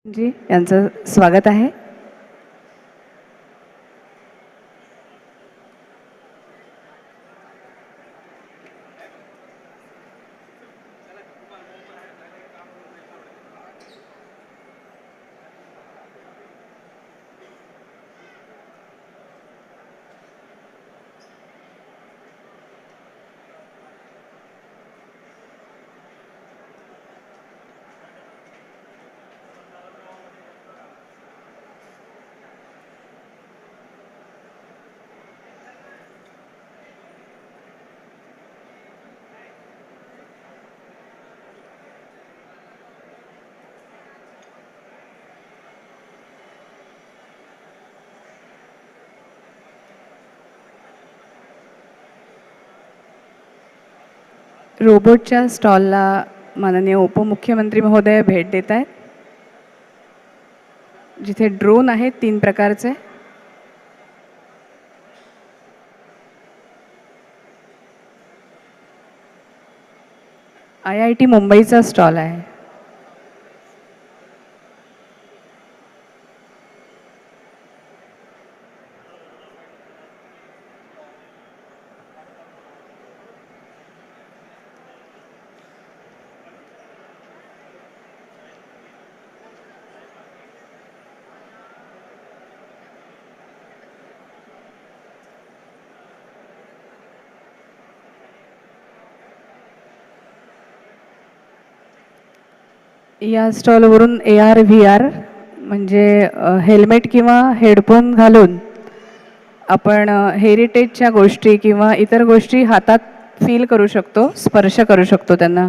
जी यांचं स्वागत आहे. रोबोटच्या स्टॉलला माननीय उपमुख्यमंत्री महोदय भेट देत आहेत. जिथे ड्रोन आहेत 3 प्रकारचे. IIT मुंबईचा स्टॉल आहे. या स्टॉलवरून AR VR म्हणजे हेल्मेट किंवा हेडफोन घालून आपण हेरिटेजच्या गोष्टी किंवा इतर गोष्टी हातात फील करू शकतो, स्पर्श करू शकतो त्यांना.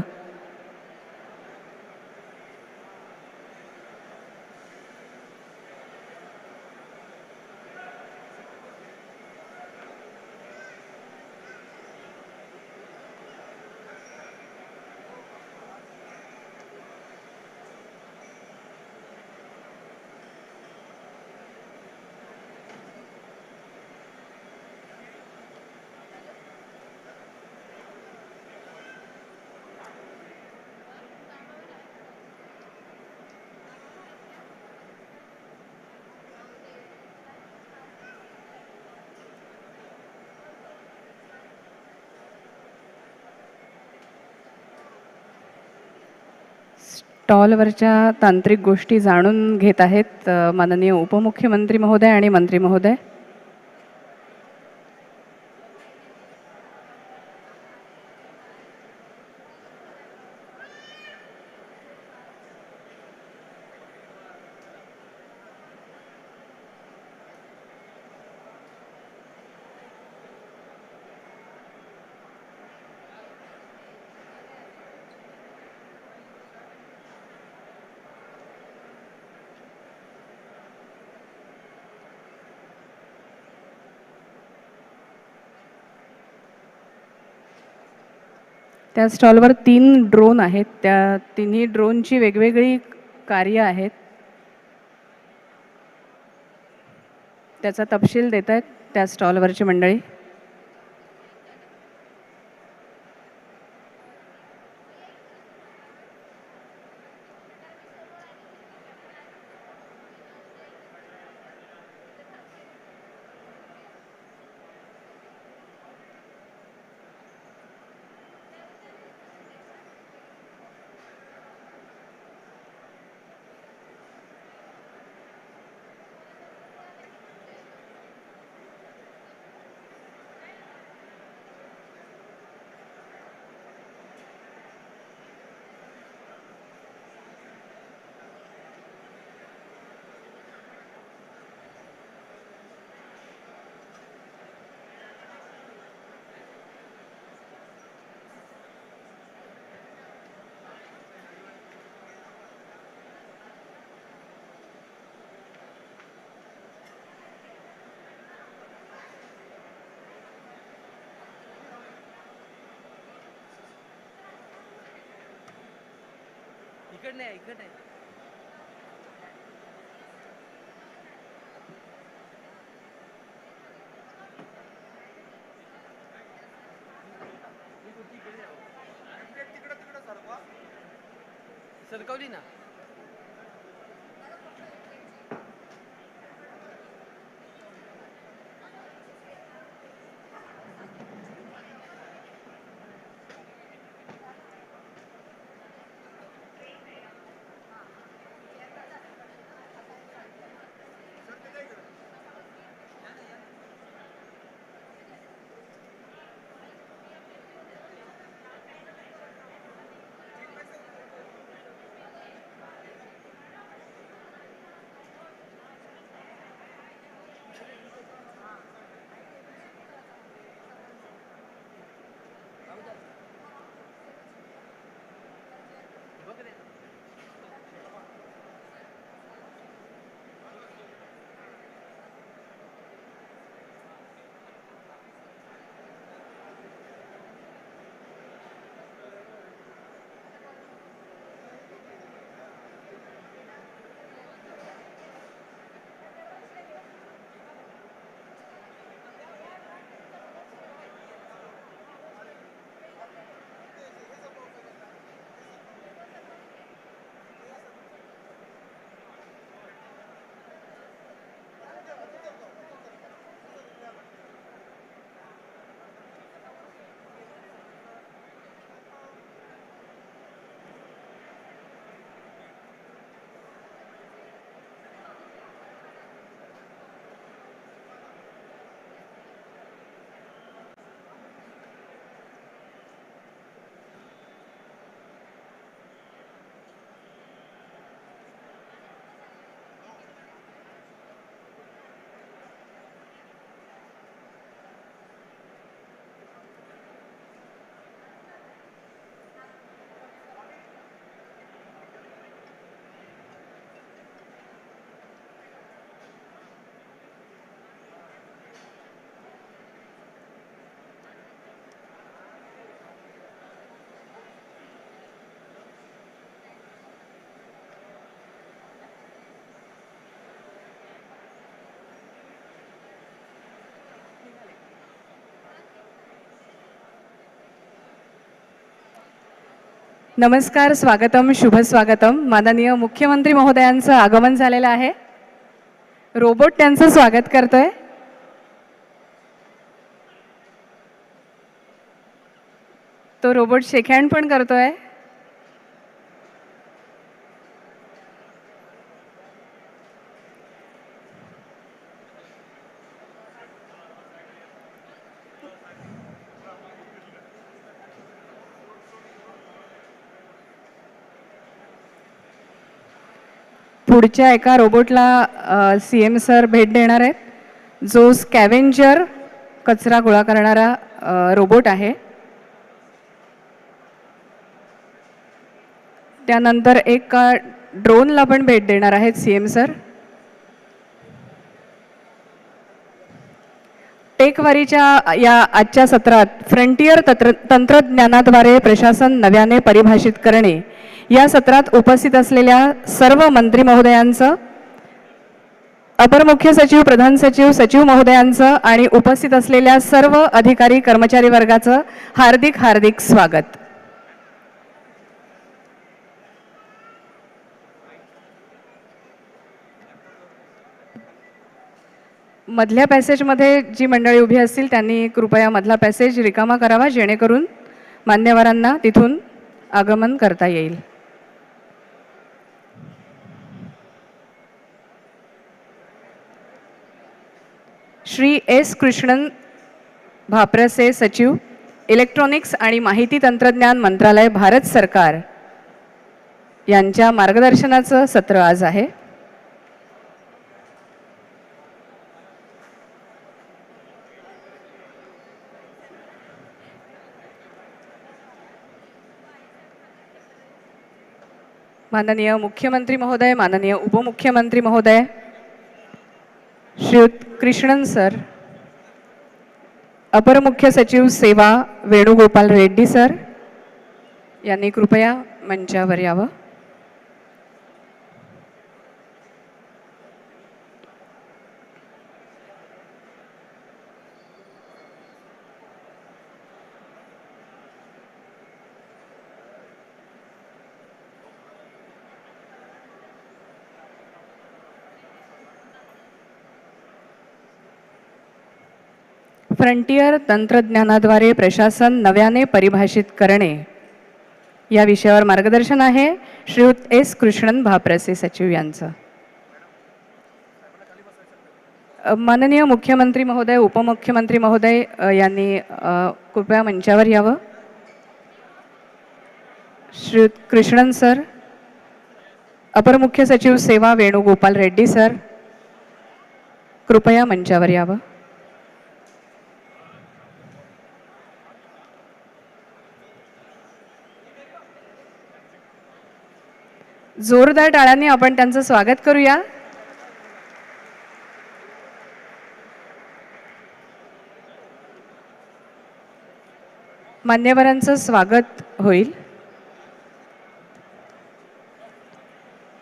स्टॉलवरच्या तांत्रिक गोष्टी जाणून घेत आहेत माननीय उपमुख्यमंत्री महोदय आणि मंत्री महोदय. त्या स्टॉलवर 3 ड्रोन आहेत. त्या तिन्ही ड्रोनची वेगवेगळी कार्य आहेत. त्याचा तपशील देत आहेत त्या स्टॉलवरची मंडळी. इकडे सरकवली ना. नमस्कार, स्वागतम, शुभ स्वागतम. माननीय मुख्यमंत्री महोदयांचं आगमन झालेलं आहे. रोबोट त्यांचं स्वागत करतोय. तो रोबोट शेक हँड पण करतोय. पुढच्या एका रोबोटला सीएम सर भेट देणार आहेत, जो स्कॅव्हेंजर कचरा गोळा करणारा रोबोट आहे. त्यानंतर एक ड्रोनला पण भेट देणार आहेत सीएम सर. टेकवारीच्या या आजच्या सत्रात फ्रंटियर तंत्रज्ञानाद्वारे प्रशासन नव्याने परिभाषित करणे या सत्रात उपस्थित असलेल्या सर्व मंत्री महोदयांचं, अपर मुख्य सचिव, प्रधान सचिव, सचिव महोदयांचं आणि उपस्थित असलेल्या सर्व अधिकारी कर्मचारी वर्गाचं हार्दिक हार्दिक स्वागत. मधल्या पॅसेजमध्ये जी मंडळी उभी असतील त्यांनी कृपया मधला पॅसेज रिकामा करावा, जेणेकरून मान्यवरांना तिथून आगमन करता येईल. श्री एस.क भाप्रसे, सचिव, इलेक्ट्रॉनिक्स आणि माहिती तंत्रज्ञान मंत्रालय, भारत सरकार यांच्या मार्गदर्शनाचं सत्र आज आहे. माननीय मुख्यमंत्री महोदय, माननीय उपमुख्यमंत्री महोदय, श्रीयुत कृष्णन सर, अपर मुख्य सचिव सेवा वेणुगोपाल रेड्डी सर यांनी कृपया मंचावर यावं. फ्रंटियर तंत्रज्ञानाद्वारे प्रशासन नव्याने परिभाषित करणे या विषयावर मार्गदर्शन आहे श्रीयुत एस.क भाप्रसे, सचिव यांचं. माननीय मुख्यमंत्री महोदय, उपमुख्यमंत्री महोदय यांनी कृपया मंचावर यावं. श्रीयुत कृष्णन सर, अपर मुख्य सचिव सेवा वेणुगोपाल रेड्डी सर, कृपया मंचावर यावं. जोरदार टाळ्यांनी आपण त्यांचं स्वागत करूया. मान्यवरांचं स्वागत होईल.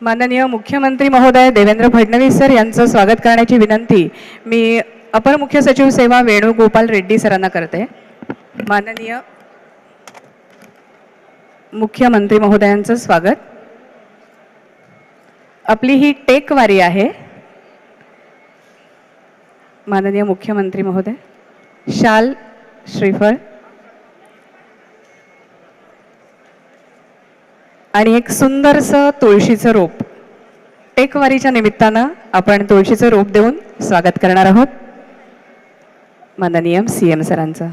माननीय मुख्यमंत्री महोदय देवेंद्र फडणवीस सर यांचं स्वागत करण्याची विनंती मी अपर मुख्य सचिव सेवा वेणुगोपाल रेड्डी सरांना करते. माननीय मुख्यमंत्री महोदयांचं स्वागत. आपली ही टेकवारी आहे. माननीय मुख्यमंत्री महोदय, शाल, श्रीफळ आणि एक सुंदरसं तुळशीचं रोप. टेकवारीच्या निमित्तानं आपण तुळशीचं रोप देऊन स्वागत करणार आहोत माननीय सीएम सरांचं.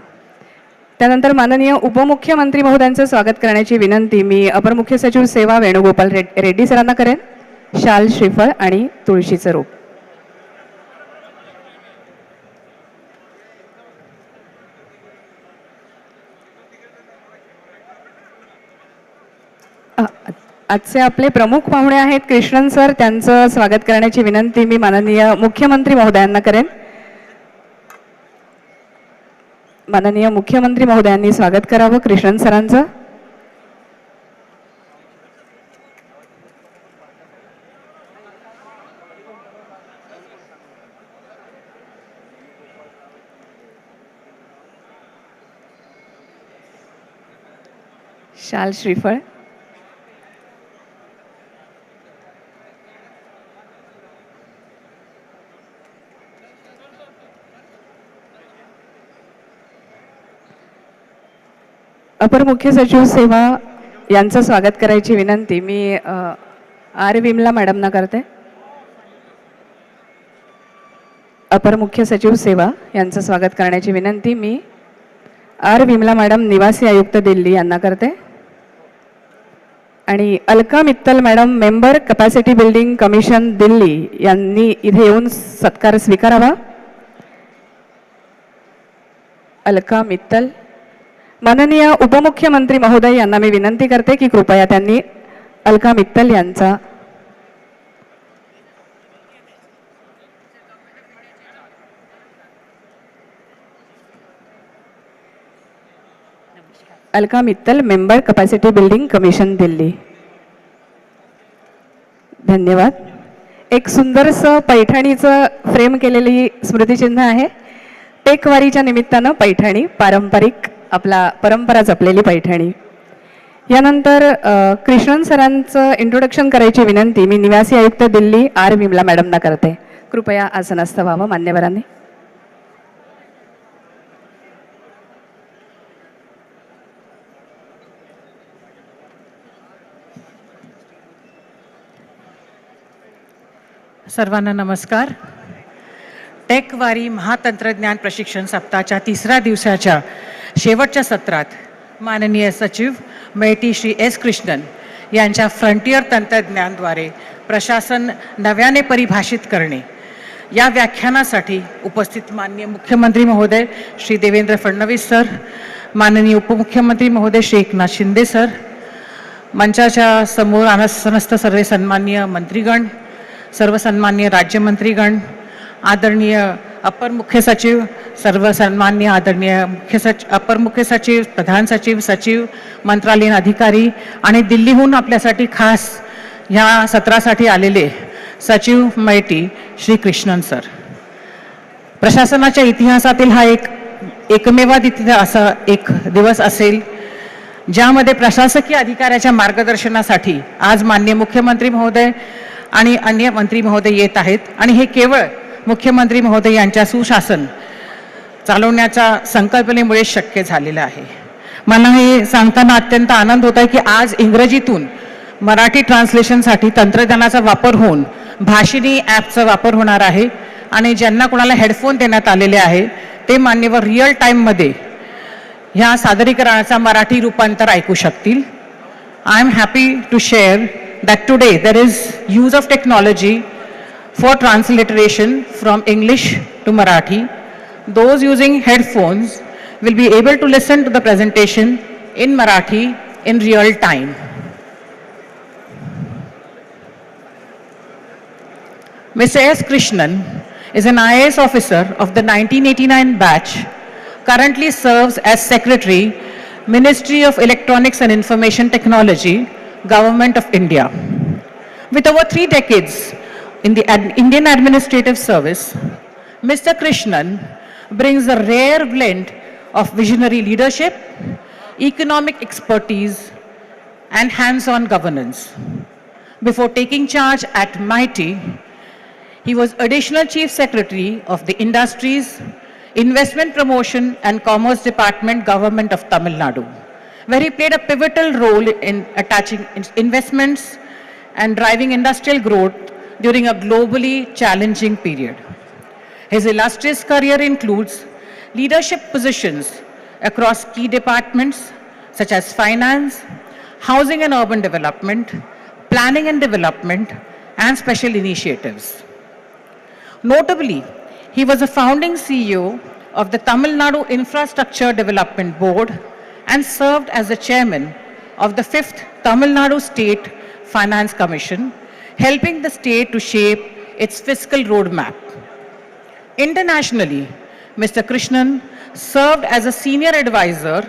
त्यानंतर माननीय उपमुख्यमंत्री महोदयांचं स्वागत करण्याची विनंती मी अपर मुख्य सचिव सेवा वेणुगोपाल रेड्डी सरांना करेन. शाल, श्रीफळ आणि तुळशीचं रोप. आजचे आपले प्रमुख पाहुणे आहेत कृष्णन सर, त्यांचं स्वागत करण्याची विनंती मी माननीय मुख्यमंत्री महोदयांना करेन. माननीय मुख्यमंत्री महोदयांनी स्वागत करावं कृष्णन सरांचं. शाल, श्रीफळ अपर मुख्य सचिव सेवा यांचं स्वागत करायची विनंती मी आर विमला मॅडमना करते. अपर मुख्य सचिव सेवा यांचं स्वागत करण्याची विनंती मी आर विमला मॅडम निवासी आयुक्त दिल्ली यांना करते. आणि Alka Mittal madam member capacity building commission Delhi यांनी इथे येऊन सत्कार स्वीकारावा. अलका मित्तल. माननीय उपमुख्यमंत्री महोदय यांना मी विनंती करते की कृपया त्यांनी अलका मित्तल यांचा Alka Mittal member capacity building commission Delhi. धन्यवाद. एक सुंदरसं पैठणीचं फ्रेम केलेली स्मृतिचिन्ह आहे. टेकवारीच्या निमित्तानं पैठणी पारंपरिक आपला परंपरा जपलेली पैठणी. यानंतर कृष्णन सरांचं इंट्रोडक्शन करायची विनंती मी निवासी आयुक्त दिल्ली आर विमला मॅडमना करते. कृपया आसनस्थ व्हावं मान्यवरांनी. सर्वांना नमस्कार. टेकवारी महातंत्रज्ञान प्रशिक्षण सप्ताहाच्या तिसऱ्या दिवसाच्या शेवटच्या सत्रात माननीय सचिव मेटी श्री एस कृष्णन यांच्या फ्रंटियर तंत्रज्ञानद्वारे प्रशासन नव्याने परिभाषित करणे या व्याख्यानासाठी उपस्थित माननीय मुख्यमंत्री महोदय श्री देवेंद्र फडणवीस सर, माननीय उपमुख्यमंत्री महोदय श्री एकनाथ शिंदे सर, मंचाच्या समोर आसनस्थ सर्व सन्माननीय मंत्रीगण, सर्व सन्माननीय राज्यमंत्रीगण, आदरणीय अपर मुख्य सचिव, सर्व सन्माननीय आदरणीय अपर मुख्य सचिव, प्रधान सचिव, सचिव, मंत्रालयीन अधिकारी आणि दिल्लीहून आपल्यासाठी खास ह्या सत्रासाठी आलेले सचिव मैटी श्री कृष्णन सर. प्रशासनाच्या इतिहासातील हा एकमेवाद्वितीय असा एक दिवस असेल ज्यामध्ये प्रशासकीय अधिकाऱ्याच्या मार्गदर्शनासाठी आज माननीय मुख्यमंत्री महोदय आणि अन्य मंत्री महोदय येत आहेत आणि हे केवळ मुख्यमंत्री महोदय यांच्या सुशासन चालवण्याच्या संकल्पनेमुळे शक्य झालेलं आहे. मला हे सांगताना अत्यंत आनंद होत आहे की आज इंग्रजीतून मराठी ट्रान्सलेशनसाठी तंत्रज्ञानाचा वापर होऊन भाषिणी ॲपचा वापर होणार आहे आणि ज्यांना कोणाला हेडफोन देण्यात आलेले आहे ते मान्यवर रिअल टाईममध्ये ह्या सादरीकरणाचा मराठी रूपांतर ऐकू शकतील. I am happy to share that today there is use of technology for transliteration from English to Marathi. Those using headphones will be able to listen to the presentation in Marathi in real time. Mr. S. Krishnan is an IAS officer of the 1989 batch, currently serves as Secretary, Ministry of Electronics and Information Technology, Government of India. With over 3 decades in the Indian administrative service, Mr. Krishnan brings a rare blend of visionary leadership, economic expertise, and hands-on governance. Before taking charge at MIT, he was Additional Chief Secretary of the Industries, Investment Promotion and Commerce Department, Government of Tamil Nadu, where he played a pivotal role in attaching investments and driving industrial growth during a globally challenging period. His illustrious career includes leadership positions across key departments such as finance, housing and urban development, planning and development, and special initiatives. Notably, he was a founding CEO of the Tamil Nadu Infrastructure Development Board and served as the chairman of the 5th Tamil Nadu State Finance Commission, helping the state to shape its fiscal roadmap. Internationally, Mr. Krishnan served as a senior advisor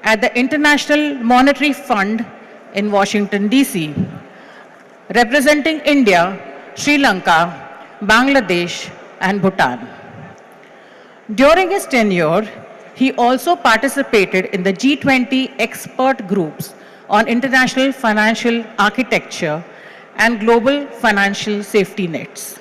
at the International Monetary Fund in Washington, D.C., representing India, Sri Lanka, Bangladesh, and Bhutan. During his tenure, he also participated in the G20 expert groups on international financial architecture and global financial safety nets.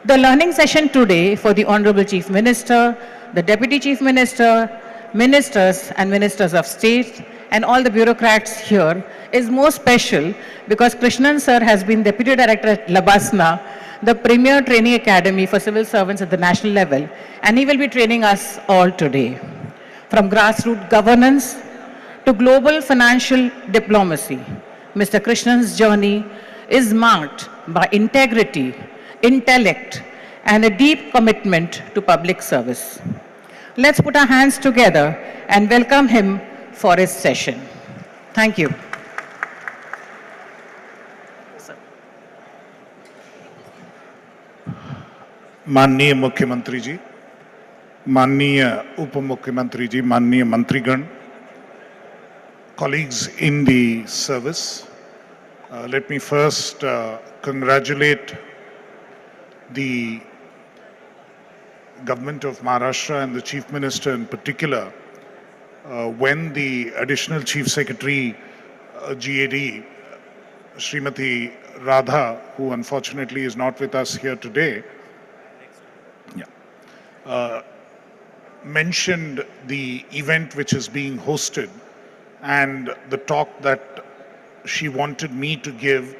The learning session today for the Honorable Chief Minister, the Deputy Chief Minister, ministers and ministers of state, and all the bureaucrats here is more special because Krishnan sir has been Deputy Director at Labasna, the premier training academy for civil servants at the national level, and he will be training us all today. From grassroots governance to global financial diplomacy, Mr. Krishnan's journey is marked by integrity, intellect, and a deep commitment to public service. Let's put our hands together and welcome him for his session. Thank you. माननीय मुख्यमंत्री जी, माननीय उप मुख्यमंत्री जी, माननीय मंत्रीगण, colleagues in the service, let me first congratulate the government of Maharashtra and the Chief Minister in particular when the Additional Chief Secretary GAD, Srimati Radha, who unfortunately is not with us here today, mentioned the event which is being hosted and the talk that she wanted me to give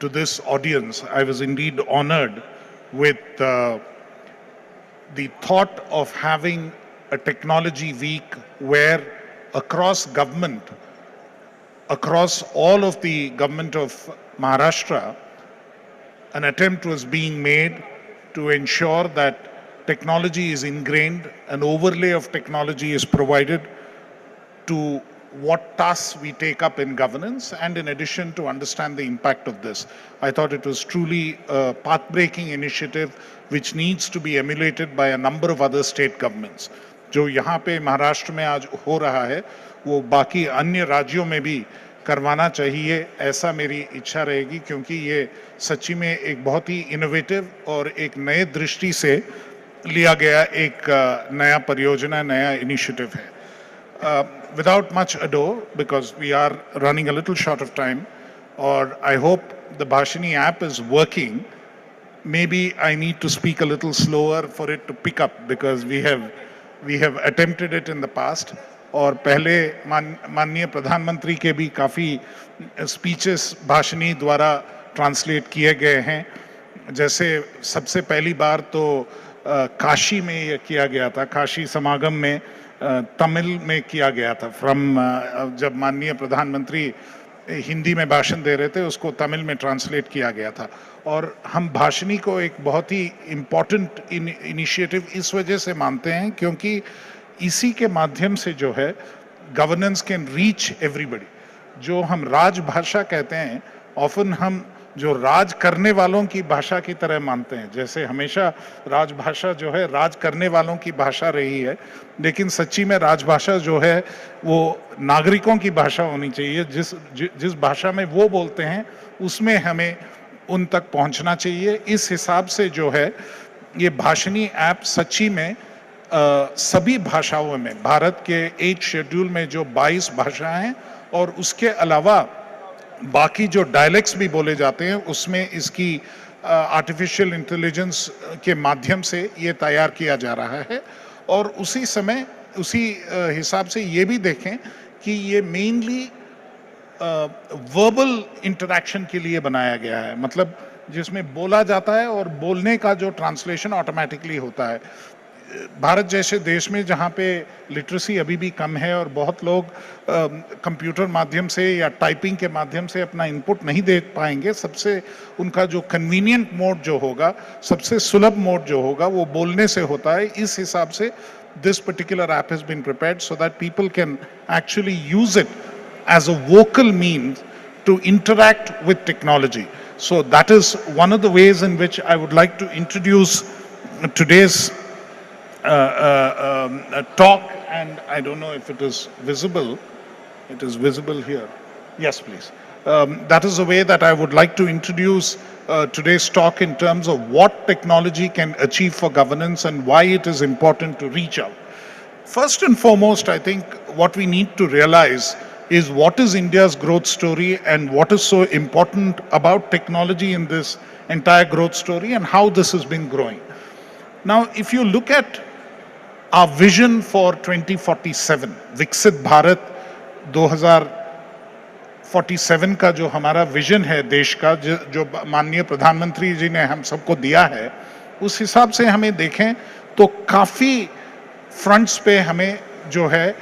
to this audience. I was indeed honored with the thought of having a technology week where across government, across all of the government of Maharashtra, an attempt was being made to ensure that technology is ingrained, an overlay of technology is provided to what tasks we take up in governance, and in addition to understand the impact of this. I thought it was truly a path-breaking initiative which needs to be emulated by a number of other state governments. जो यहाँ पे महाराष्ट्र में आज हो रहा है वो बाकी अन्य राज्यों में भी करवाना चाहिए, ऐसा मेरी इच्छा रहेगी, क्योंकि ये सच्ची में एक बहुत ही इनोवेटिव और एक नए दृष्टि से लिया गया एक नया परियोजना, नया इनिशिएटिव है. Without much ado, because we are running a little short of time, or I hope the Bhashini app is working, maybe I need to speak a little slower for it to pick up, because we have attempted it in the past. और पहले माननीय प्रधानमंत्री के भी काफ़ी speeches Bhashini द्वारा translate किए गए हैं. जैसे सबसे पहली बार तो काशी में ये किया गया था, काशी समागम में तमिल में किया गया था. जब माननीय प्रधानमंत्री हिंदी में भाषण दे रहे थे उसको तमिल में ट्रांसलेट किया गया था. और हम भाषणी को एक बहुत ही इम्पोर्टेंट इनिशिएटिव इस वजह से मानते हैं क्योंकि इसी के माध्यम से जो है गवर्नेंस कैन रीच एवरीबडी. जो हम राजभाषा कहते हैं ऑफन हम जो राज करने वालों की भाषा की तरह मानते हैं, जैसे हमेशा राजभाषा जो है राज करने वालों की भाषा रही है, लेकिन सच्ची में राजभाषा जो है वो नागरिकों की भाषा होनी चाहिए. जिस भाषा में वो बोलते हैं उसमें हमें उन तक पहुंचना चाहिए. इस हिसाब से जो है ये भाषणी ऐप सच्ची में सभी भाषाओं में, भारत के 8 शेड्यूल में जो 22 भाषाएं हैं और उसके अलावा बाकी जो डायलेक्ट्स भी बोले जाते हैं उसमें इसकी आर्टिफिशियल इंटेलिजेंस के माध्यम से ये तैयार किया जा रहा है. और उसी हिसाब से ये भी देखें कि ये मेनली वर्बल इंटरैक्शन के लिए बनाया गया है, मतलब जिसमें बोला जाता है और बोलने का जो ट्रांसलेशन ऑटोमेटिकली होता है. भारत जैसे देश में जहाँ पे लिटरेसी अभी भी कम है और बहुत लोग कंप्यूटर माध्यम से या टाइपिंग के माध्यम से अपना इनपुट नहीं दे पाएंगे, सबसे उनका जो कन्वीनियंट मोड जो होगा, सबसे सुलभ मोड जो होगा वो बोलने से होता है. इस हिसाब से this particular app has been prepared so that people can actually use it as a vocal means to interact with technology. So that is one of the ways in which I would like to introduce today's talk, and I don't know if it is visible. It is visible here. Yes, please. That is the way that I would like to introduce today's talk in terms of what technology can achieve for governance and why it is important to reach out. First and foremost, I think what we need to realize is what is India's growth story and what is so important about technology in this entire growth story and how this has been growing. Now, if you look at our vision for 2047, विकसित भारत 2047 का जो हमारा vision है देश का, जो माननीय प्रधानमंत्री जी ने हम सबको दिया है, उस हिसाब से हमें देखें तो काफ़ी फ्रंट्स पे हमें जो है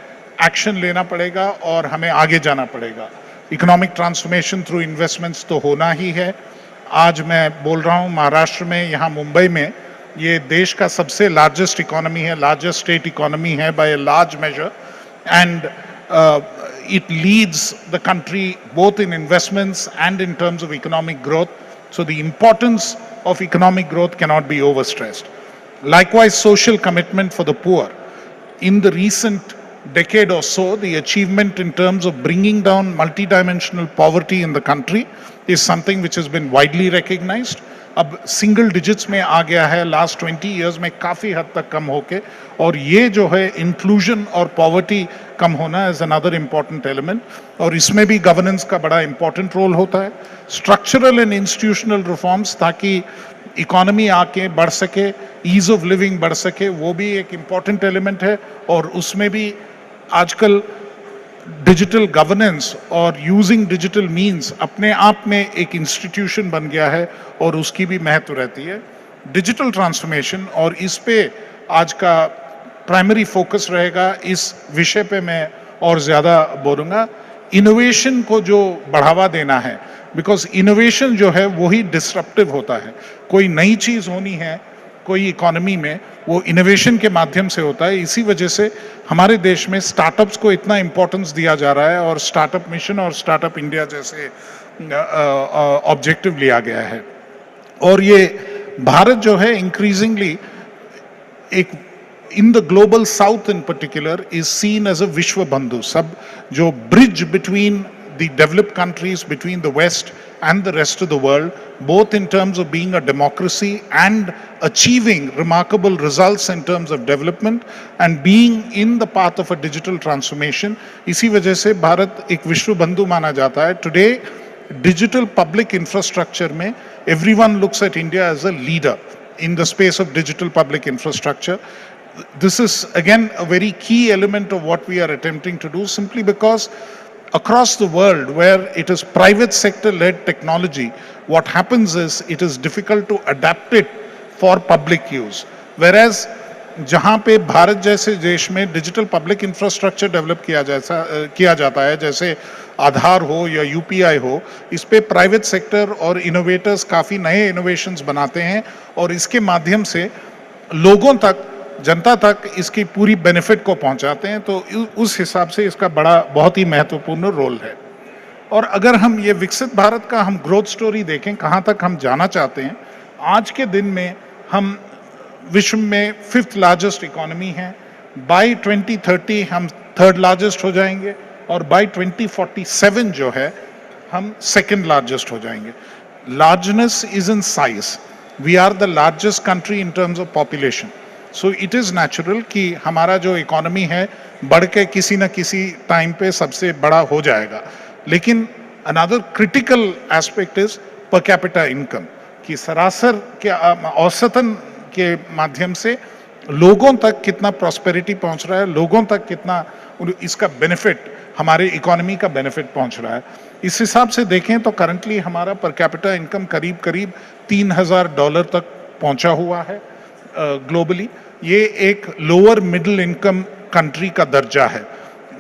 एक्शन लेना पड़ेगा और हमें आगे जाना पड़ेगा। इकोनॉमिक ट्रांसफॉर्मेशन थ्रू इन्वेस्टमेंट्स तो होना ही है। आज मैं बोल रहा हूँ महाराष्ट्र में, यहाँ मुंबई में, ये देश का सबसे लार्जेस्ट इकोनॉमी है, लार्जेस्ट स्टेट इकोनॉमी है by a large major, and it leads the country both in investments and in terms of economic growth. So the importance of economic growth cannot be overstressed. Likewise, social commitment for the poor. In the recent decade or so, the achievement in terms of bringing down multidimensional poverty in the country is something which has been widely recognized. अब single digits में आ गया है, last 20 years में काफ़ी हद तक कम होके, और ये जो है इंक्लूजन और पॉवर्टी कम होना इज अनदर इम्पॉर्टेंट एलिमेंट, और इसमें भी गवर्नेंस का बड़ा इंपॉर्टेंट रोल होता है। स्ट्रक्चरल एंड इंस्टीट्यूशनल रिफॉर्म्स, ताकि इकोनॉमी आके बढ़ सके, ईज ऑफ लिविंग बढ़ सके, वो भी एक इम्पॉर्टेंट एलिमेंट है। और उसमें भी आजकल डिजिटल गवर्नेंस और यूजिंग डिजिटल मींस अपने आप में एक इंस्टीट्यूशन बन गया है और उसकी भी महत्व रहती है। डिजिटल ट्रांसफॉर्मेशन, और इस पे आज का प्राइमरी फोकस रहेगा, इस विषय पे मैं और ज़्यादा बोलूँगा। इनोवेशन को जो बढ़ावा देना है, बिकॉज इनोवेशन जो है वही डिस्रप्टिव होता है। कोई नई चीज़ होनी है कोई इकोनॉमी में, वो इनोवेशन के माध्यम से होता है। इसी वजह से हमारे देश में स्टार्टअप्स को इतना इम्पोर्टेंस दिया जा रहा है और स्टार्टअप मिशन और स्टार्टअप इंडिया जैसे ऑब्जेक्टिव लिया गया है। और ये भारत जो है इंक्रीजिंगली एक in the global south in particular is seen as a विश्व बंधु, सब जो bridge between the developed countries, between the West and the rest of the world, both in terms of being a democracy and achieving remarkable results in terms of development and being in the path of a digital transformation. इसी वजह से भारत एक विश्व बंधु माना जाता है। Today, digital public infrastructure में everyone looks at India as a leader in the space of digital public infrastructure. This is again a very key element of what we are attempting to do, simply because across the world where it is private sector led technology, what happens is it is difficult to adapt it for public use, whereas जहाँ पे भारत जैसे देश में digital public infrastructure develop किया जाता है, जैसे आधार हो या यूपीआई हो, इस पे प्राइवेट सेक्टर और इनोवेटर्स काफ़ी नए इनोवेशंस बनाते हैं और इसके माध्यम से लोगों तक, जनता तक इसकी पूरी बेनिफिट को पहुंचाते हैं। तो उस हिसाब से इसका बड़ा बहुत ही महत्वपूर्ण रोल है। और अगर हम ये विकसित भारत का हम ग्रोथ स्टोरी देखें, कहाँ तक हम जाना चाहते हैं, आज के दिन में हम विश्व में 5th लार्जेस्ट इकोनॉमी हैं। बाय 2030 हम 3rd लार्जेस्ट हो जाएंगे और बाय 2047 जो है हम 2nd लार्जेस्ट हो जाएंगे। Largeness is in size, we are the largest country in terms of population, so it is natural कि हमारा जो इकोनॉमी है बढ़ के किसी न किसी टाइम पे सबसे बड़ा हो जाएगा। लेकिन another critical aspect is per capita income, कि सरासर के औसतन के माध्यम से लोगों तक कितना प्रॉस्पेरिटी पहुंच रहा है, लोगों तक कितना इसका बेनिफिट, हमारे इकोनॉमी का बेनिफिट पहुंच रहा है। इस हिसाब से देखें तो करंटली हमारा पर कैपिटा इनकम करीब करीब $3,000 तक पहुंचा हुआ है ग्लोबली। ये एक लोअर मिडिल इनकम कंट्री का दर्जा है,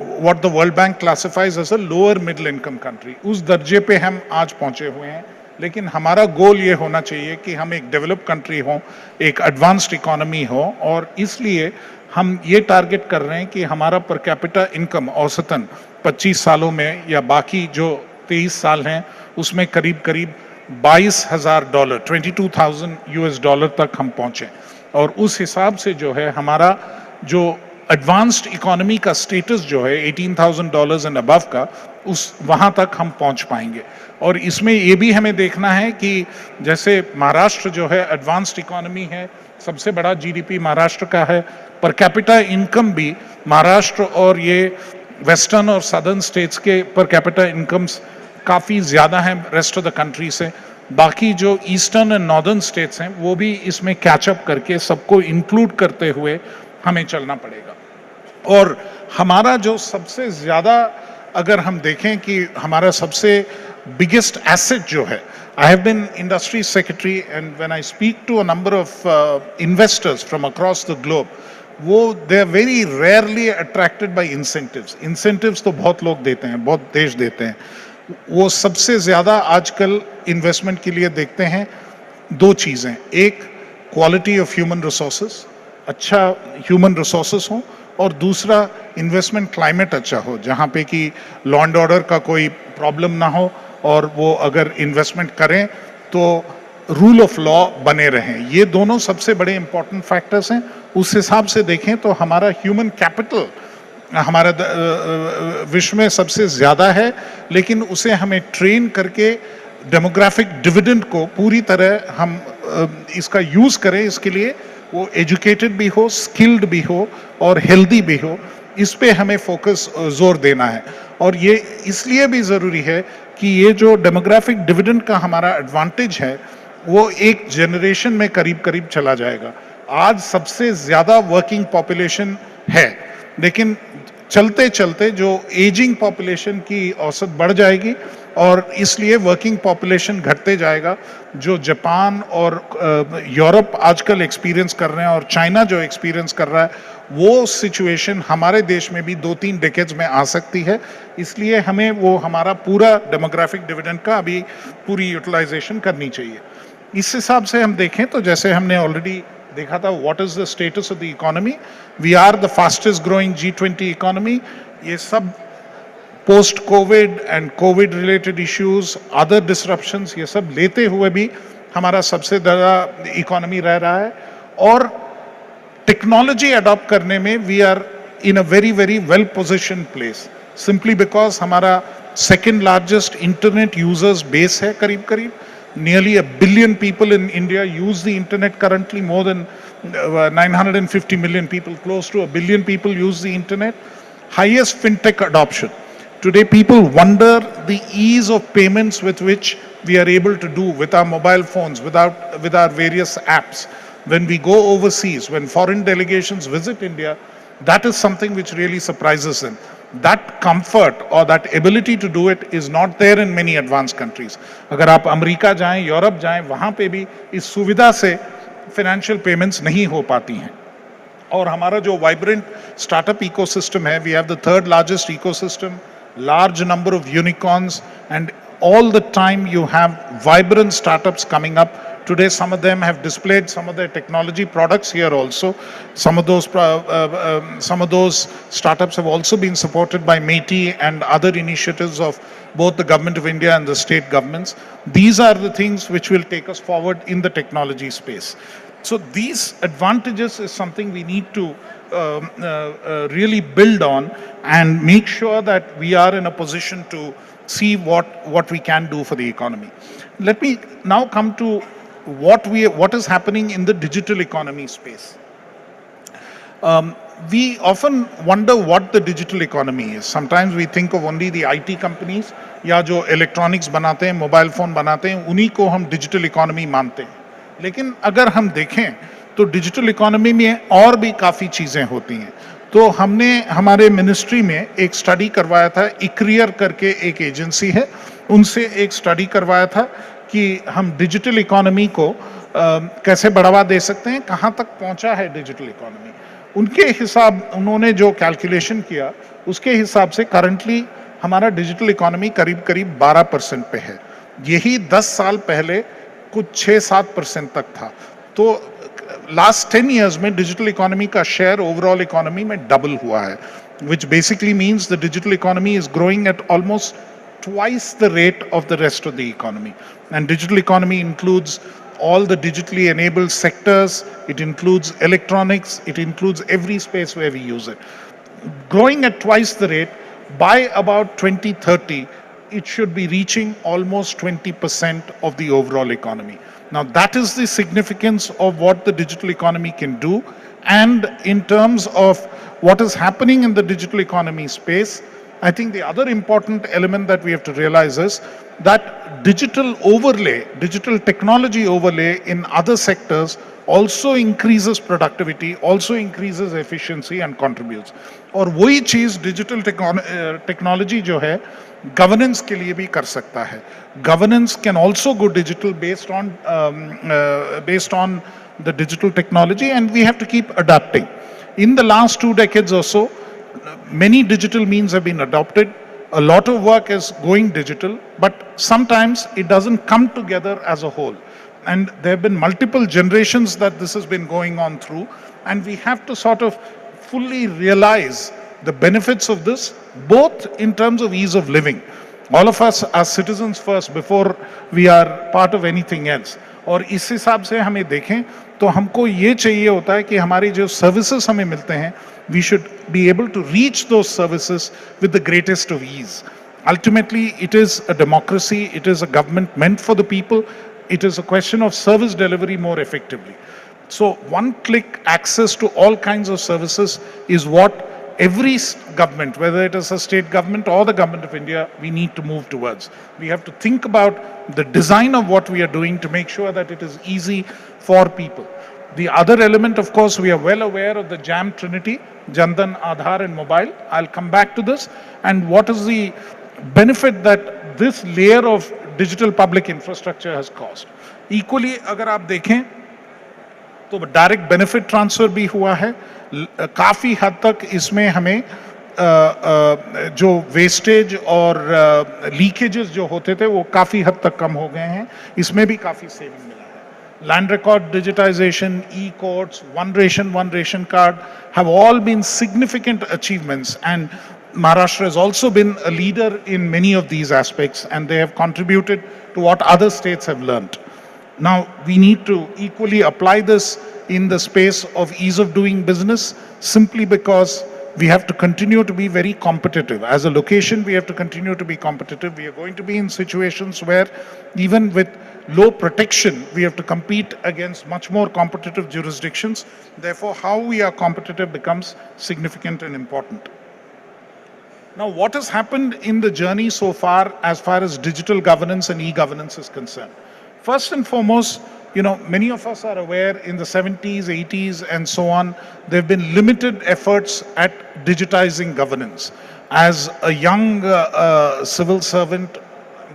what the World Bank classifies as a lower middle income country, उस दर्जे पे हम आज पहुंचे हुए हैं। लेकिन हमारा गोल ये होना चाहिए कि हम एक डेवलप्ड कंट्री हों, एक एडवांस्ड इकोनॉमी हो, और इसलिए हम ये टारगेट कर रहे हैं कि हमारा पर कैपिटा इनकम औसतन 25 सालों में या बाकी जो 23 साल हैं उसमें करीब करीब $22,000, $22,000 तक हम पहुँचें। और उस हिसाब से जो है हमारा जो एडवांस्ड इकोनॉमी का स्टेटस जो है $18,000 एंड अबव का, उस वहाँ तक हम पहुँच पाएंगे। और इसमें ये भी हमें देखना है कि जैसे महाराष्ट्र जो है एडवांस्ड इकोनॉमी है, सबसे बड़ा जीडीपी महाराष्ट्र का है, पर कैपिटा इनकम भी महाराष्ट्र और ये वेस्टर्न और सदर्न स्टेट्स के पर कैपिटा इनकम्स काफ़ी ज़्यादा हैं रेस्ट ऑफ द कंट्री से। बाकी जो ईस्टर्न एंड नॉर्दर्न स्टेट्स हैं वो भी इसमें कैचअप करके सबको इंक्लूड करते हुए हमें चलना पड़ेगा। और हमारा जो सबसे ज़्यादा अगर हम देखें कि हमारा सबसे बिगेस्ट एसेट जो है, I have been industry secretary and when I speak to a number of investors from across the globe, वो they are very rarely attracted by incentives. Incentives तो बहुत लोग देते हैं, बहुत देश देते हैं, वो सबसे ज़्यादा आजकल इन्वेस्टमेंट के लिए देखते हैं दो चीज़ें, एक क्वालिटी ऑफ ह्यूमन रिसोर्सेज, अच्छा ह्यूमन रिसोर्सेज हो, और दूसरा इन्वेस्टमेंट क्लाइमेट अच्छा हो, जहाँ पे कि लॉ एंड ऑर्डर का कोई प्रॉब्लम ना हो, और वो अगर इन्वेस्टमेंट करें तो रूल ऑफ लॉ बने रहें। ये दोनों सबसे बड़े इंपॉर्टेंट फैक्टर्स हैं। उस हिसाब से देखें तो हमारा ह्यूमन कैपिटल हमारा विश्व में सबसे ज़्यादा है, लेकिन उसे हमें ट्रेन करके डेमोग्राफिक डिविडेंड को पूरी तरह हम इसका यूज़ करें, इसके लिए वो एजुकेटेड भी हो, स्किल्ड भी हो और हेल्दी भी हो, इस पे हमें फोकस जोर देना है। और ये इसलिए भी ज़रूरी है कि ये जो डेमोग्राफिक डिविडेंड का हमारा एडवांटेज है वो एक जनरेशन में करीब करीब चला जाएगा। आज सबसे ज़्यादा वर्किंग पॉपुलेशन है, लेकिन चलते चलते जो एजिंग पॉपुलेशन की औसत बढ़ जाएगी और इसलिए वर्किंग पॉपुलेशन घटते जाएगा। जो जापान और यूरोप आजकल एक्सपीरियंस कर रहे हैं और चाइना जो एक्सपीरियंस कर रहा है, वो सिचुएशन हमारे देश में भी 2-3 डेकेड्स में आ सकती है। इसलिए हमें वो हमारा पूरा डेमोग्राफिक डिविडेंड का अभी पूरी यूटिलाइजेशन करनी चाहिए। इस हिसाब से हम देखें तो जैसे हमने ऑलरेडी देखा था, what is the status of the economy, we are the fastest growing G20 economy. ये सब post Covid and Covid related issues, other disruptions, ये सब लेते हुए भी हमारा सबसे ज़्यादा इकोनॉमी रह रहा है। और टेक्नोलॉजी अडॉप्ट करने में we are in a very very well position place, simply because हमारा second largest internet users base है। करीब करीब nearly 1 billion people in India use the internet currently, more than 950 million people, close to 1 billion people use the internet. Highest fintech adoption. Today people wonder the ease of payments with which we are able to do with our mobile phones, with our various apps. When we go overseas, when foreign delegations visit India, that is something which really surprises them. That comfort or that ability to do it is not there in many advanced countries. अगर आप America जाएं, Europe जाएं, वहाँ पे भी इस सुविधा से फाइनेंशियल पेमेंट्स नहीं हो पाती हैं। और हमारा जो वाइब्रेंट स्टार्टअप इकोसिस्टम है, we have the third largest ecosystem, large number of unicorns, and all the time you have vibrant startups coming up. Today some of them have displayed some of their technology products here also. Some of those startups have also been supported by MeitY and other initiatives of both the government of India and the state governments. These are the things which will take us forward in the technology space. So these advantages is something we need to really build on and make sure that we are in a position to see what we can do for the economy. Let me now come to what is happening in the digital economy space. We often wonder what the digital economy is. Sometimes we think of only the IT companies, या जो electronics बनाते हैं, mobile phone बनाते हैं, उन्हीं को हम digital economy मानते हैं। लेकिन अगर हम देखें तो डिजिटल इकोनॉमी में और भी काफ़ी चीज़ें होती हैं। तो हमने हमारे मिनिस्ट्री में एक स्टडी करवाया था, इक्रियर करके एक एजेंसी है, उनसे एक स्टडी करवाया था कि हम डिजिटल इकोनॉमी को कैसे बढ़ावा दे सकते हैं, कहाँ तक पहुँचा है डिजिटल इकोनॉमी। उनके हिसाब, उन्होंने जो कैलकुलेशन किया उसके हिसाब से करंटली हमारा डिजिटल इकोनॉमी करीब करीब 12% पे है। यही 10 साल पहले कुछ 6-7% तक था। तो लास्ट 10 years में डिजिटल इकोनॉमी का शेयर ओवरऑल इकोनॉमी में डबल हुआ है, which basically means the digital economy is growing at almost twice the rate of the rest of the economy. And digital economy includes all the digitally enabled sectors, it includes electronics, it includes every space where we use it. Growing at twice the rate, by about 2030, it should be reaching almost 20% of the overall economy. Now that is the significance of what the digital economy can do, and in terms of what is happening in the digital economy space, I think the other important element that we have to realize is that digital overlay, digital technology overlay in other sectors also increases productivity, also increases efficiency and contributes. और वही चीज digital technology जो है governance के लिए भी कर सकता है. Governance can also go digital based on the digital technology, and we have to keep adapting. In the last 2 decades or so, many digital means have been adopted. A lot of work is going digital, but sometimes it doesn't come together as a whole. And there have been multiple generations that this has been going on through, and we have to sort of fully realize the benefits of this, both in terms of ease of living. All of us are citizens first before we are part of anything else. और इस हिसाब से हमें देखें तो हमको ये चाहिए होता है कि हमारी जो सर्विसेज हमें मिलते हैं, we should be able to reach those services with the greatest of ease. Ultimately, it is a democracy, it is a government meant for the people, it is a question of service delivery more effectively. So one-click access to all kinds of services is what every government, whether it is a state government or the government of India, we need to move towards. We have to think about the design of what we are doing to make sure that it is easy for people. The other element, of course, we are well aware of the JAM Trinity, Jandan, Aadhaar and Mobile. I'll come back to this. And what is the benefit that this layer of digital public infrastructure has caused? Equally, अगर आप देखें तो direct benefit transfer भी हुआ है. काफ़ी हद तक इसमें हमें जो वेस्टेज और लीकेजेस जो होते थे वो काफ़ी हद तक कम हो गए हैं. इसमें भी काफ़ी सेविंग मिला है. Land record digitisation, e courts, one ration card have all been significant achievements, and Maharashtra has also been a leader in many of these aspects, and they have contributed to what other states have learnt. Now, we need to equally apply this in the space of ease of doing business, simply because we have to continue to be very competitive. As a location, we have to continue to be competitive. We are going to be in situations where even with low protection, we have to compete against much more competitive jurisdictions. Therefore, how we are competitive becomes significant and important. Now, what has happened in the journey so far as digital governance and e-governance is concerned? First and foremost, many of us are aware in the 70s, 80s, and so on, there have been limited efforts at digitizing governance. As a young civil servant,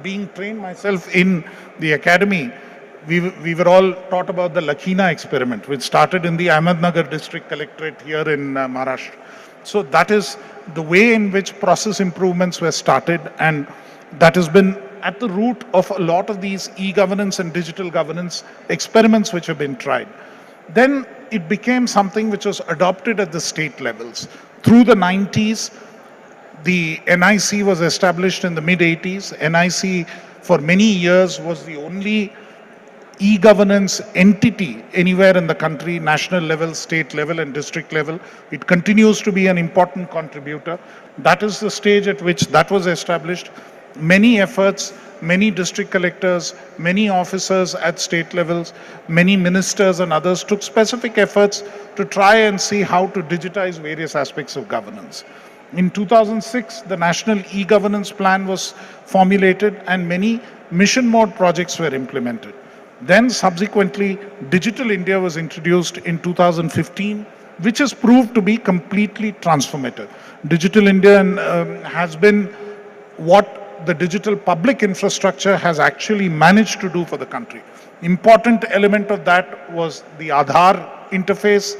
being trained myself in the academy, we were all taught about the Lakhina experiment, which started in the Ahmednagar district collectorate here in Maharashtra. So that is the way in which process improvements were started, and that has been at the root of a lot of these e-governance and digital governance experiments which have been tried. Then it became something which was adopted at the state levels. Through the 90s, the NIC was established in the mid-80s. NIC for many years was the only e-governance entity anywhere in the country, national level, state level and district level. It continues to be an important contributor. That is the stage at which that was established. Many efforts, many district collectors, many officers at state levels, many ministers and others took specific efforts to try and see how to digitize various aspects of governance. In 2006, the National E-Governance Plan was formulated and many mission mode projects were implemented. Then subsequently, Digital India was introduced in 2015, which has proved to be completely transformative. Digital India has been what the digital public infrastructure has actually managed to do for the country. Important element of that was the Aadhaar interface,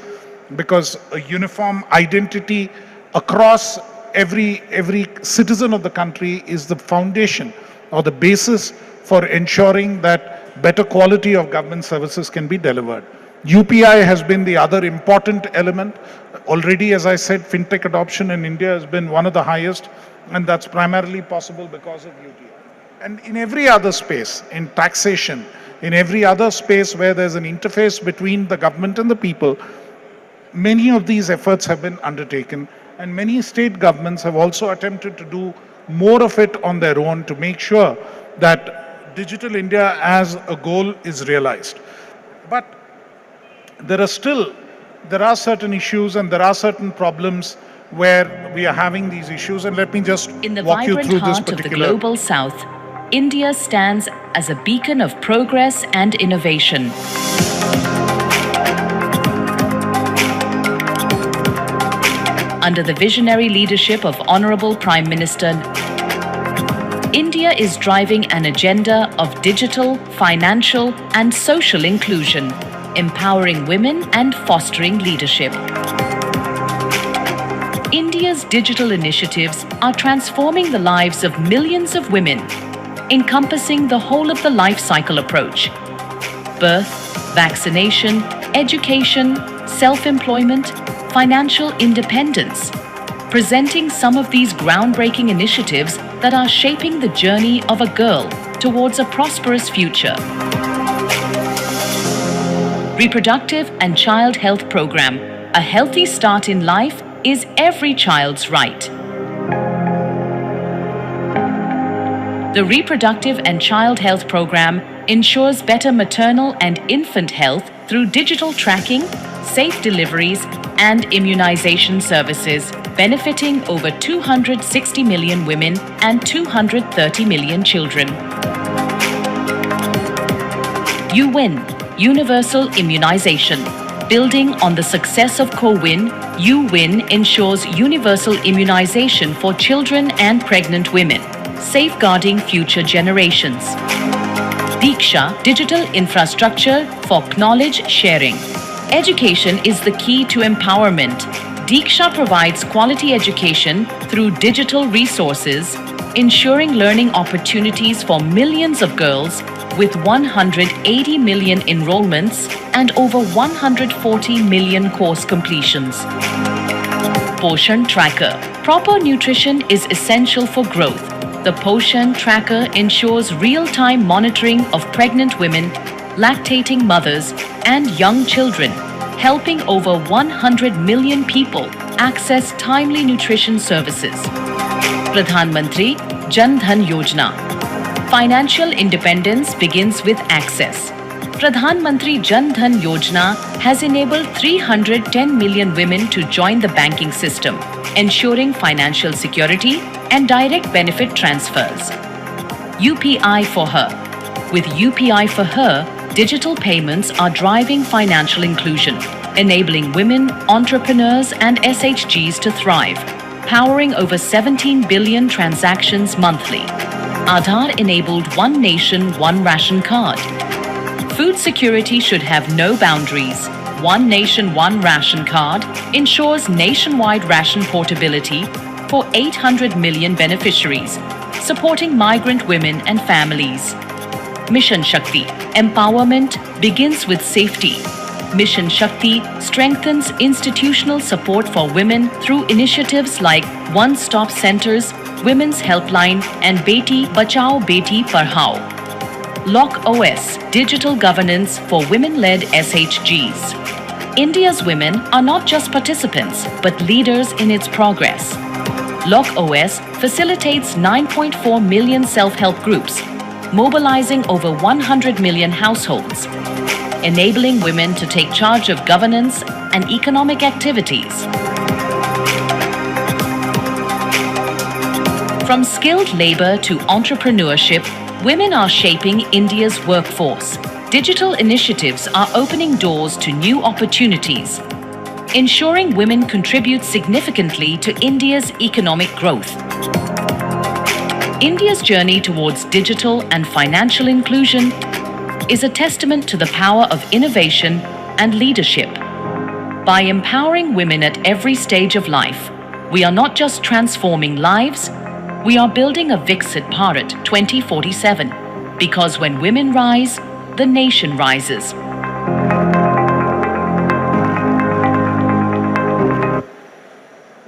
because a uniform identity across every citizen of the country is the foundation or the basis for ensuring that better quality of government services can be delivered. UPI has been the other important element. Already, as I said, fintech adoption in India has been one of the highest, and that's primarily possible because of UPI. And in every other space, in taxation, in every other space where there's an interface between the government and the people, many of these efforts have been undertaken, and many state governments have also attempted to do more of it on their own to make sure that Digital India as a goal is realized. But there are certain issues and there are certain problems where we are having these issues. And let me just In the walk you vibrant through this heart of the particular. global south, India stands as a beacon of progress and innovation. Under the visionary leadership of Honorable Prime Minister, India is driving an agenda of digital, financial, and social inclusion, empowering women and fostering leadership. India's digital initiatives are transforming the lives of millions of women, encompassing the whole of the life cycle approach: birth, vaccination, education, self-employment, financial independence, presenting some of these groundbreaking initiatives that are shaping the journey of a girl towards a prosperous future. Reproductive and Child Health Program. A healthy start in life is every child's right. The Reproductive and Child Health Program ensures better maternal and infant health through digital tracking, safe deliveries, and immunization services, benefiting over 260 million women and 230 million children. You win. Universal immunization. Building on the success of CoWIN, UWIN ensures universal immunization for children and pregnant women, safeguarding future generations. Diksha, digital infrastructure for knowledge sharing. Education is the key to empowerment. Diksha provides quality education through digital resources, ensuring learning opportunities for millions of girls with 180 million enrollments and over 140 million course completions. Poshan Tracker. Proper nutrition is essential for growth. The Poshan Tracker ensures real-time monitoring of pregnant women, lactating mothers, and young children, helping over 100 million people access timely nutrition services. Pradhan Mantri Jan Dhan Yojana. Financial independence begins with access. Pradhan Mantri Jan Dhan Yojana has enabled 310 million women to join the banking system, ensuring financial security and direct benefit transfers. UPI for Her. With UPI for Her, digital payments are driving financial inclusion, enabling women, entrepreneurs, and SHGs to thrive, powering over 17 billion transactions monthly. Aadhaar-enabled One Nation, One Ration Card. Food security should have no boundaries. One Nation, One Ration Card ensures nationwide ration portability for 800 million beneficiaries, supporting migrant women and families. Mission Shakti. Empowerment begins with safety. Mission Shakti strengthens institutional support for women through initiatives like one-stop centers, Women's Helpline, and Beti Bachao Beti Padhao. Lock OS, digital governance for women-led SHGs. India's women are not just participants, but leaders in its progress. Lock OS facilitates 9.4 million self-help groups, mobilizing over 100 million households, enabling women to take charge of governance and economic activities. From skilled labor to entrepreneurship, women are shaping India's workforce. Digital initiatives are opening doors to new opportunities, ensuring women contribute significantly to India's economic growth. India's journey towards digital and financial inclusion is a testament to the power of innovation and leadership. By empowering women at every stage of life, we are not just transforming lives, we are building a Viksit Bharat 2047. Because when women rise, the nation rises.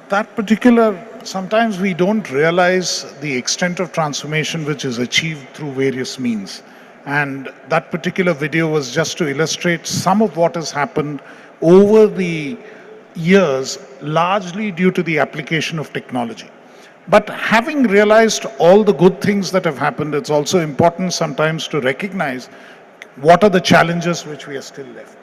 That particular, sometimes we don't realize the extent of transformation which is achieved through various means. And that particular video was just to illustrate some of what has happened over the years, largely due to the application of technology. But having realized all the good things that have happened, it's also important sometimes to recognize what are the challenges which we are still left.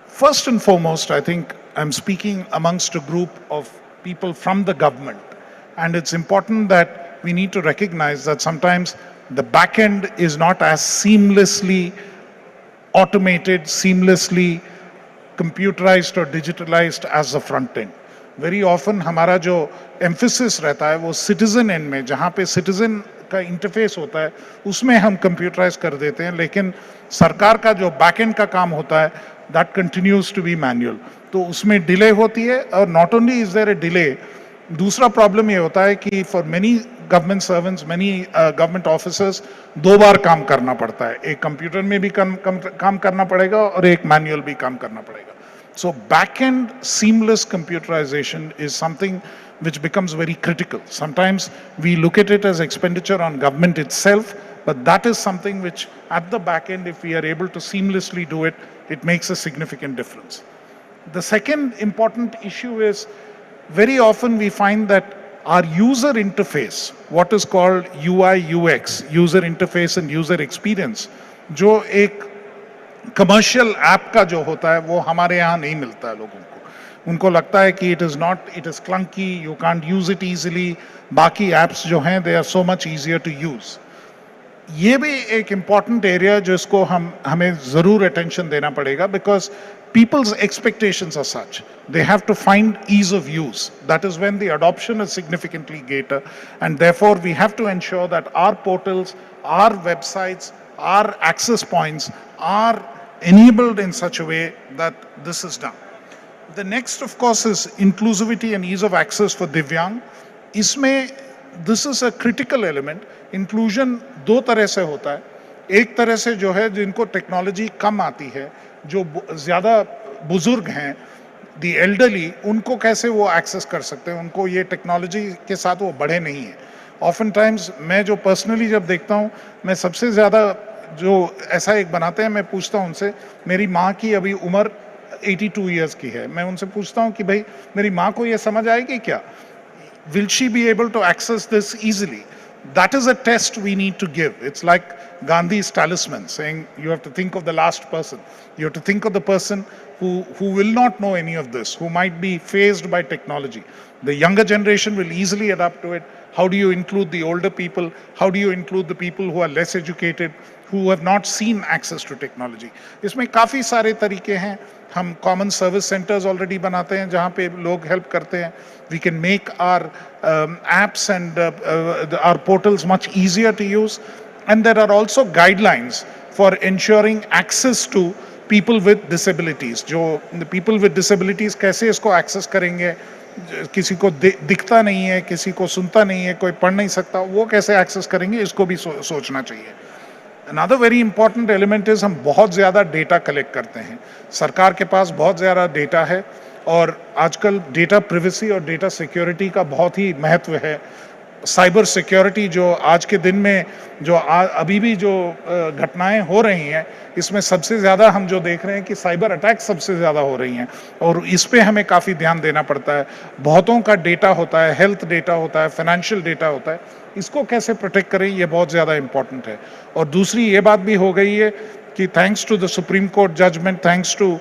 First and foremost, I think I'm speaking amongst a group of people from the government. And it's important that we need to recognize that sometimes the back end is not as seamlessly automated, seamlessly computerized or digitalized as the front end. Very often हमारा जो emphasis रहता है वो citizen end में, जहाँ पे citizen का interface होता है उसमें हम कंप्यूटराइज कर देते हैं, लेकिन सरकार का जो बैक एंड का काम होता है that continues to be manual, तो उसमें डिले होती है. और not only is there a delay, दूसरा प्रॉब्लम ये होता है कि for many government servants, many government officers, दो बार काम करना पड़ता है. एक कंप्यूटर में भी काम करना पड़ेगा और एक मैनुअल भी काम करना पड़ेगा. So back-end seamless computerization is something which becomes very critical. Sometimes we look at it as expenditure on government itself, but that is something which at the back end, if we are able to seamlessly do it, it makes a significant difference. The second important issue is very often we find that our user interface, what is called UI UX, user interface and user experience, जो एक commercial app का जो होता है वो हमारे यहाँ नहीं मिलता है लोगों को. उनको लगता है कि it is clunky, you can't use it easily. बाकी ऐप्स जो हैं they are so much easier to use. ये भी एक इम्पॉर्टेंट एरिया जिसको हमें ज़रूर अटेंशन देना पड़ेगा, because people's expectations are such. They have to find ease of use. That is when the adoption is significantly greater, and therefore we have to ensure that our portals, our websites, our access points are enabled in such a way that this is done. The next, of course, is inclusivity and ease of access for Divyang. इसमें this is a critical element. Inclusion दो तरह से होता है. एक तरह से जो है जिनको टेक्नोलॉजी कम आती है, जो ज़्यादा बुजुर्ग हैं, दी एल्डरली, उनको कैसे वो एक्सेस कर सकते हैं, उनको ये टेक्नोलॉजी के साथ वो बढ़े नहीं हैं. ऑफन टाइम्स मैं जो पर्सनली जब देखता हूँ, मैं सबसे ज़्यादा जो ऐसा एक बनाते हैं, मैं पूछता हूँ उनसे, मेरी माँ की अभी उम्र 82 ईयर्स की है, मैं उनसे पूछता हूँ कि भाई मेरी माँ को ये समझ आएगी क्या? Will she be able to access this easily? That is a test we need to give. It's like Gandhi's talisman saying you have to think of the last person. You have to think of the person who will not know any of this, who might be phased by technology. The younger generation will easily adapt to it. How do you include the older people? How do you include the people who are less educated, who have not seen access to technology? इसमें काफ़ी सारे तरीके हैं. हम common service centres already बनाते हैं जहाँ पे लोग हेल्प करते हैं. We can make our apps and our portals much easier to use. And there are also guidelines for ensuring access to people with disabilities. जो people with disabilities कैसे इसको access करेंगे, किसी को दिखता नहीं है, किसी को सुनता नहीं है, कोई पढ़ नहीं सकता, वो कैसे access करेंगे, इसको भी सोचना चाहिए. Another very important element is हम बहुत ज़्यादा डेटा कलेक्ट करते हैं. सरकार के पास बहुत ज़्यादा डेटा है और आजकल डेटा प्रिवेसी और डेटा सिक्योरिटी का बहुत ही महत्व है. साइबर सिक्योरिटी जो आज के दिन में जो अभी भी जो घटनाएं हो रही हैं, इसमें सबसे ज़्यादा हम जो देख रहे हैं कि साइबर अटैक सबसे ज़्यादा हो रही हैं और इस पे हमें काफ़ी ध्यान देना पड़ता है. बहुतों का डेटा होता है, हेल्थ डेटा होता है, फाइनेंशियल डेटा होता है, इसको कैसे प्रोटेक्ट करें, ये बहुत ज़्यादा इम्पॉर्टेंट है. और दूसरी ये बात भी हो गई है कि thanks to the Supreme Court judgement, thanks to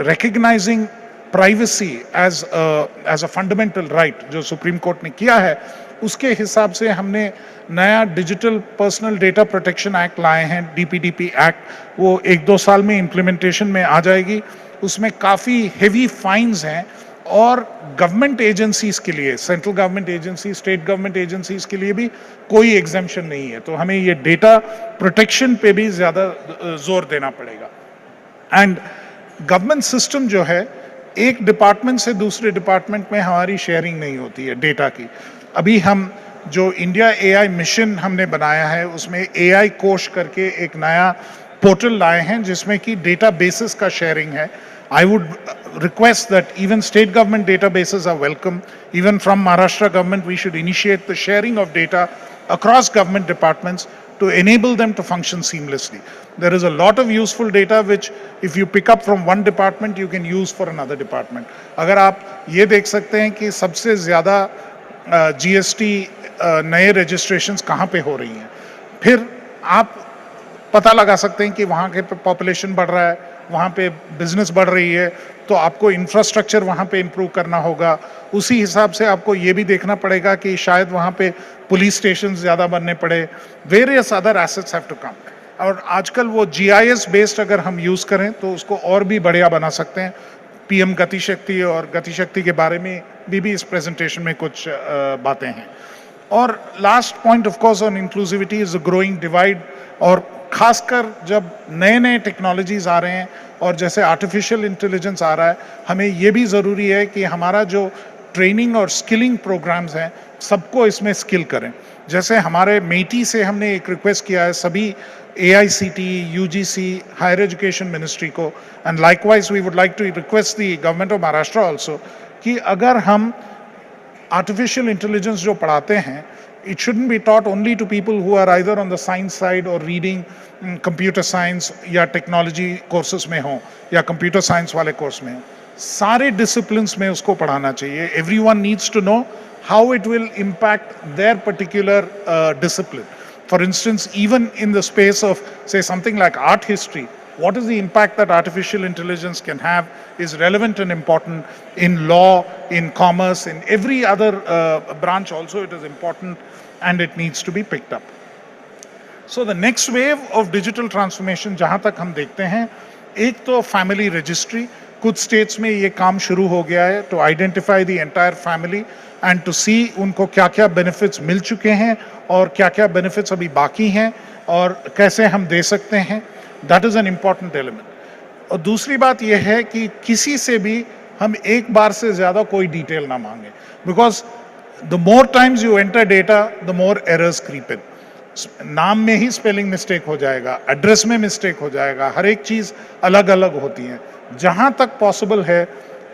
recognising privacy as a fundamental right जो सुप्रीम कोर्ट ने किया है, उसके हिसाब से हमने नया digital personal data protection act लाए हैं, DPDP एक्ट. वो 1-2 साल में इम्प्लीमेंटेशन में आ जाएगी. उसमें काफ़ी हेवी फाइन्स हैं और गवर्नमेंट एजेंसीज के लिए, central government agency, state government agencies के लिए भी कोई एग्जेम्पशन नहीं है. तो हमें ये डेटा प्रोटेक्शन पे भी ज़्यादा जोर देना पड़ेगा. एंड गवर्नमेंट सिस्टम जो है, एक डिपार्टमेंट से दूसरे डिपार्टमेंट में हमारी शेयरिंग नहीं होती है डेटा की. अभी हम जो इंडिया AI मिशन हमने बनाया है, उसमें AI कोष करके एक नया पोर्टल लाए हैं जिसमें कि डेटा बेसिस का शेयरिंग है. I would request that even state government databases are welcome. Even from Maharashtra government, we should initiate the sharing of data across government departments to enable them to function seamlessly. There is a lot of useful data which if you pick up from one department, you can use for another department. अगर आप ये देख सकते हैं कि सबसे ज़्यादा GST नए रजिस्ट्रेशंस कहाँ पे हो रही हैं, फिर आप पता लगा सकते हैं कि वहाँ के पॉपुलेशन बढ़ रहा है, वहाँ पे बिजनेस बढ़ रही है, तो आपको इंफ्रास्ट्रक्चर वहाँ पे इम्प्रूव करना होगा। उसी हिसाब से आपको ये भी देखना पड़ेगा कि शायद वहाँ पे पुलिस स्टेशन ज़्यादा बनने पड़े, various other assets have to come. और आजकल वो GIS बेस्ड अगर हम यूज़ करें तो उसको और भी बढ़िया बना सकते हैं। PM गतिशक्ति और गतिशक्ति के बारे में भी इस प्रेजेंटेशन में कुछ बातें हैं। और last point of course on inclusivity is the growing divide, और खासकर जब नए नए टेक्नोलॉजीज आ रहे हैं और जैसे आर्टिफिशियल इंटेलिजेंस आ रहा है, हमें ये भी ज़रूरी है कि हमारा जो ट्रेनिंग और स्किलिंग प्रोग्राम्स हैं सबको इसमें स्किल करें। जैसे हमारे मेटी से हमने एक रिक्वेस्ट किया है सभी AICT, UGC, higher education ministry को, and likewise we would like to request the government of Maharashtra also, कि अगर हम आर्टिफिशियल इंटेलिजेंस जो पढ़ाते हैं, it shouldn't be taught only to people who are either on the science side or reading computer science या technology courses में हो या computer science वाले course में हो, सारे disciplines में उसको पढ़ाना चाहिए। Everyone needs to know how it will impact their particular discipline. For instance, even in the space of say something like art history, what is the impact that artificial intelligence can have is relevant and important. In law, in commerce, in every other branch also it is important, and it needs to be picked up. So the next wave of digital transformation जहाँ तक हम देखते हैं, एक तो family registry, कुछ states में ये काम शुरू हो गया है to identify the entire family and to see उनको क्या क्या benefits मिल चुके हैं और क्या क्या benefits अभी बाकी हैं और कैसे हम दे सकते हैं। That is an important element. और दूसरी बात यह है कि किसी से भी हम एक बार से ज़्यादा कोई डिटेल ना मांगे, because the more times you enter data the more errors creep in. नाम में ही स्पेलिंग मिस्टेक हो जाएगा, एड्रेस में मिस्टेक हो जाएगा, हर एक चीज़ अलग अलग होती है। जहाँ तक पॉसिबल है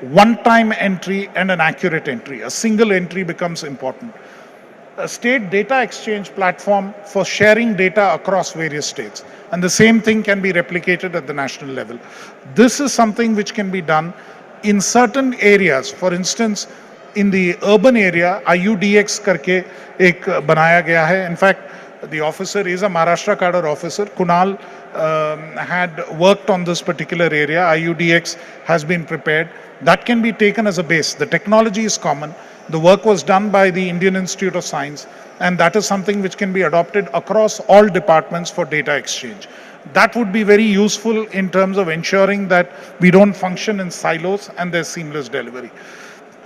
one time entry and an accurate entry, a single entry becomes important. A state data exchange platform for sharing data across various states, and the same thing can be replicated at the national level. This is something which can be done in certain areas. For instance, in the urban area, IUDX करके एक बनाया गया है. In fact, the officer is a Maharashtra cadre officer. Kunal had worked on this particular area. IUDX has been prepared. That can be taken as a base. The technology is common. The work was done by the Indian Institute of Science, and that is something which can be adopted across all departments for data exchange. That would be very useful in terms of ensuring that we don't function in silos and there's seamless delivery.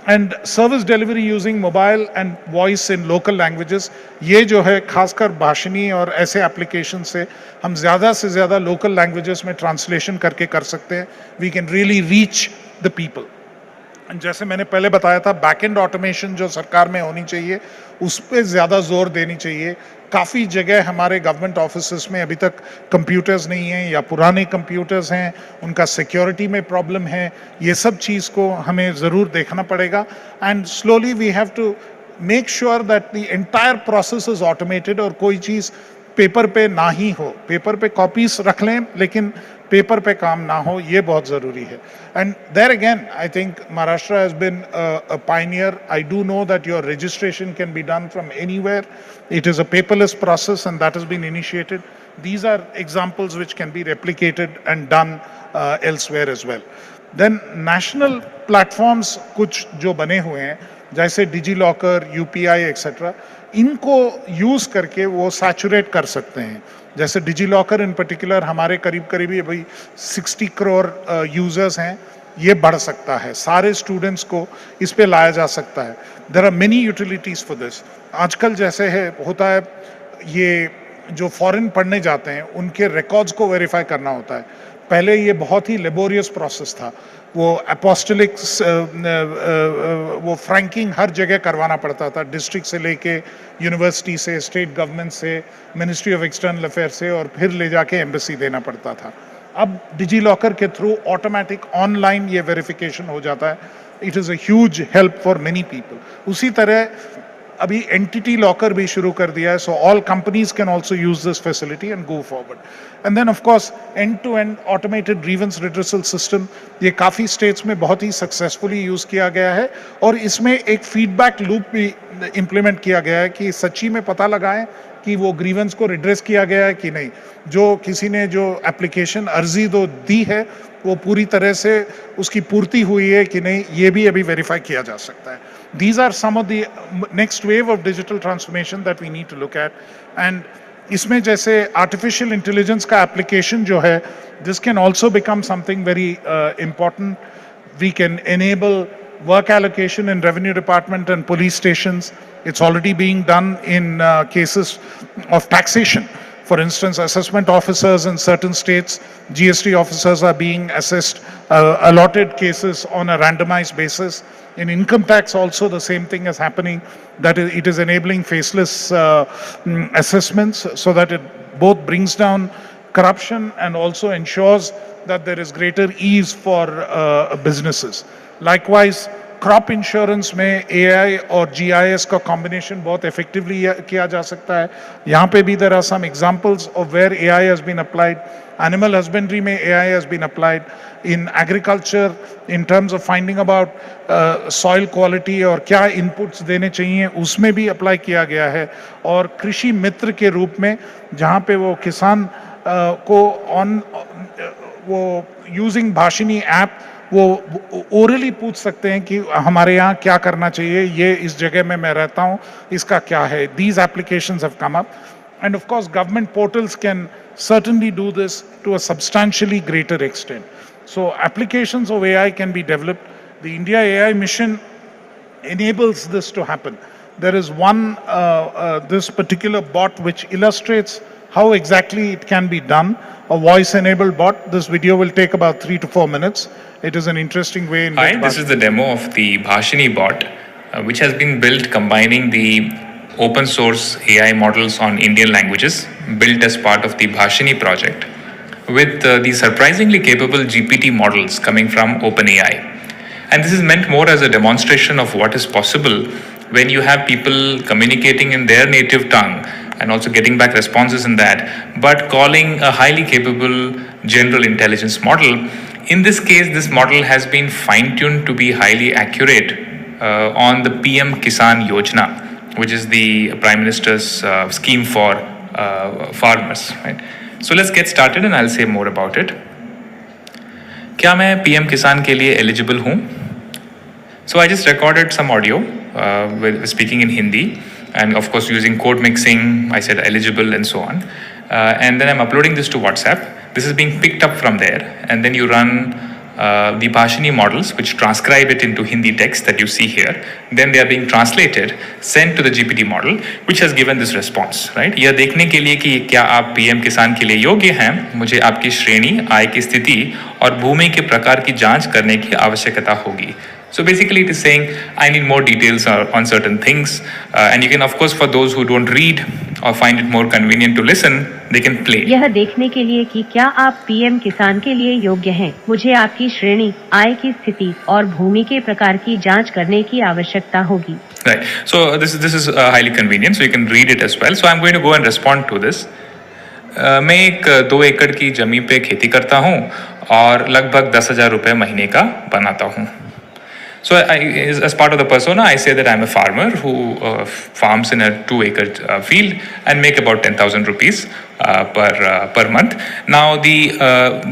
And service delivery using mobile and voice in local languages, ये जो है खासकर भाषणी और ऐसे application से हम ज़्यादा से ज़्यादा लोकल लैंग्वेजेस में ट्रांसलेशन करके कर सकते हैं. We can really reach the people. जैसे मैंने पहले बताया था, बैक एंड ऑटोमेशन जो सरकार में होनी चाहिए उस पर ज़्यादा जोर देनी चाहिए. काफ़ी जगह हमारे गवर्नमेंट ऑफिसेस में अभी तक कंप्यूटर्स नहीं हैं या पुराने कंप्यूटर्स हैं, उनका सिक्योरिटी में प्रॉब्लम है. ये सब चीज़ को हमें ज़रूर देखना पड़ेगा. And slowly we have to make sure that the entire process is automated और कोई चीज़ पेपर पे ना ही हो. पेपर पे कॉपीज रख लें लेकिन पेपर पे काम ना हो, ये बहुत ज़रूरी है. And there again I think Maharashtra has been a pioneer. I do know that your registration can be done from anywhere. It is a paperless process and that has been initiated. These are examples which can be replicated and done elsewhere as well. Then national platforms कुछ जो बने हुए हैं जैसे digi locker, UPI etcetera, इनको use करके वो saturate कर सकते हैं. जैसे डिजी लॉकर इन पर्टिकुलर हमारे करीब अभी 60 करोड़ यूज़र्स हैं. ये बढ़ सकता है, सारे स्टूडेंट्स को इस पे लाया जा सकता है. There are many utilities for this. आजकल जैसे है होता है, ये जो फॉरेन पढ़ने जाते हैं उनके रिकॉर्ड्स को वेरीफाई करना होता है. पहले ये बहुत ही लेबोरियस प्रोसेस था. वो अपोस्टलिक्स वो फ्रैंकिंग हर जगह करवाना पड़ता था, डिस्ट्रिक्ट से लेके यूनिवर्सिटी से, स्टेट गवर्नमेंट से, मिनिस्ट्री ऑफ एक्सटर्नल अफेयर्स से, और फिर ले जाके एम्बेसी देना पड़ता था. अब डिजी लॉकर के थ्रू ऑटोमेटिक ऑनलाइन ये वेरिफिकेशन हो जाता है. It is a huge help for many people. उसी तरह अभी एंटिटी लॉकर भी शुरू कर दिया है, so all companies can also use this facility and go forward. And then of course end to end automated grievance redressal system, ये काफ़ी स्टेट्स में बहुत ही सक्सेसफुली यूज़ किया गया है. और इसमें एक फीडबैक लूप भी इम्प्लीमेंट किया गया है कि सच्ची में पता लगाएं कि वो ग्रीवेंस को रिड्रेस किया गया है कि नहीं. जो किसी ने जो एप्लीकेशन अर्जी दी है वो पूरी तरह से उसकी पूर्ति हुई है कि नहीं, ये भी अभी वेरीफाई किया जा सकता है. These are some of the next wave of digital transformation that we need to look at. And इसमें जैसे artificial intelligence का application जो है, this can also become something very important. We can enable work allocation in revenue department and police stations. It's already being done in cases of taxation. For instance, assessment officers in certain states, GST officers are being assessed, allotted cases on a randomized basis. In income tax also the same thing is happening, that it is enabling faceless assessments so that it both brings down corruption and also ensures that there is greater ease for businesses. Likewise, crop insurance में AI और GIS का combination बहुत effectively किया जा सकता है. यहाँ पे भी there are some examples of where AI has been applied. Animal husbandry में AI has been applied. In agriculture, in terms of finding about soil quality और क्या inputs देने चाहिए, उसमें भी अप्लाई किया गया है. और कृषि मित्र के रूप में जहाँ पे वो किसान को वो यूजिंग भाषिनी ऐप वो ओरली पूछ सकते हैं कि हमारे यहाँ क्या करना चाहिए, ये इस जगह में मैं रहता हूँ, इसका क्या है. These applications have come up, and of course government portals can certainly do this to a substantially greater extent. So applications of AI can be developed. The India AI mission enables this to happen. There is one this particular bot which illustrates how exactly it can be done. A voice-enabled bot. This video will take about 3 to 4 minutes. It is an interesting way in Hi, this is the demo of the Bhashini bot, which has been built combining the open source AI models on Indian languages, built as part of the Bhashini project, with the surprisingly capable GPT models coming from OpenAI. And this is meant more as a demonstration of what is possible when you have people communicating in their native tongue and also getting back responses in that, but calling a highly capable general intelligence model. In this case, this model has been fine-tuned to be highly accurate on the PM Kisan Yojana, which is the Prime Minister's scheme for farmers. Right? So let's get started and I'll say more about it. क्या मैं PM Kisan के लिए eligible हूँ? So I just recorded some audio with speaking in Hindi, and of course using code mixing, I said eligible and so on. And then I'm uploading this to WhatsApp. This is being picked up from there, and then you run the Bhashini models, which transcribe it into Hindi text that you see here. Then they are being translated, sent to the GPT model, which has given this response, right? यह देखने के लिए कि क्या आप PM किसान के लिए योग्य हैं, मुझे आपकी श्रेणी, आय की स्थिति और भूमि के प्रकार की जांच करने की आवश्यकता होगी. So basically it is saying I need more details on certain things, and you can of course, for those who don't read or find it more convenient to listen, they can play. यह देखने के लिए कि क्या आप PM किसान के लिए योग्य हैं, मुझे आपकी श्रेणी, आय की स्थिति और भूमि के प्रकार की जांच करने की आवश्यकता होगी. Right. So this is highly convenient, so you can read it as well. So I'm going to go and respond to this. मैं एक 2 एकड़ की जमीन पे खेती करता हूँ और लगभग 10,000 रुपये महीने का बनाता हूँ. So as part of the persona, I say that I'm a farmer who farms in a 2-acre field and make about 10,000 rupees per month. Now the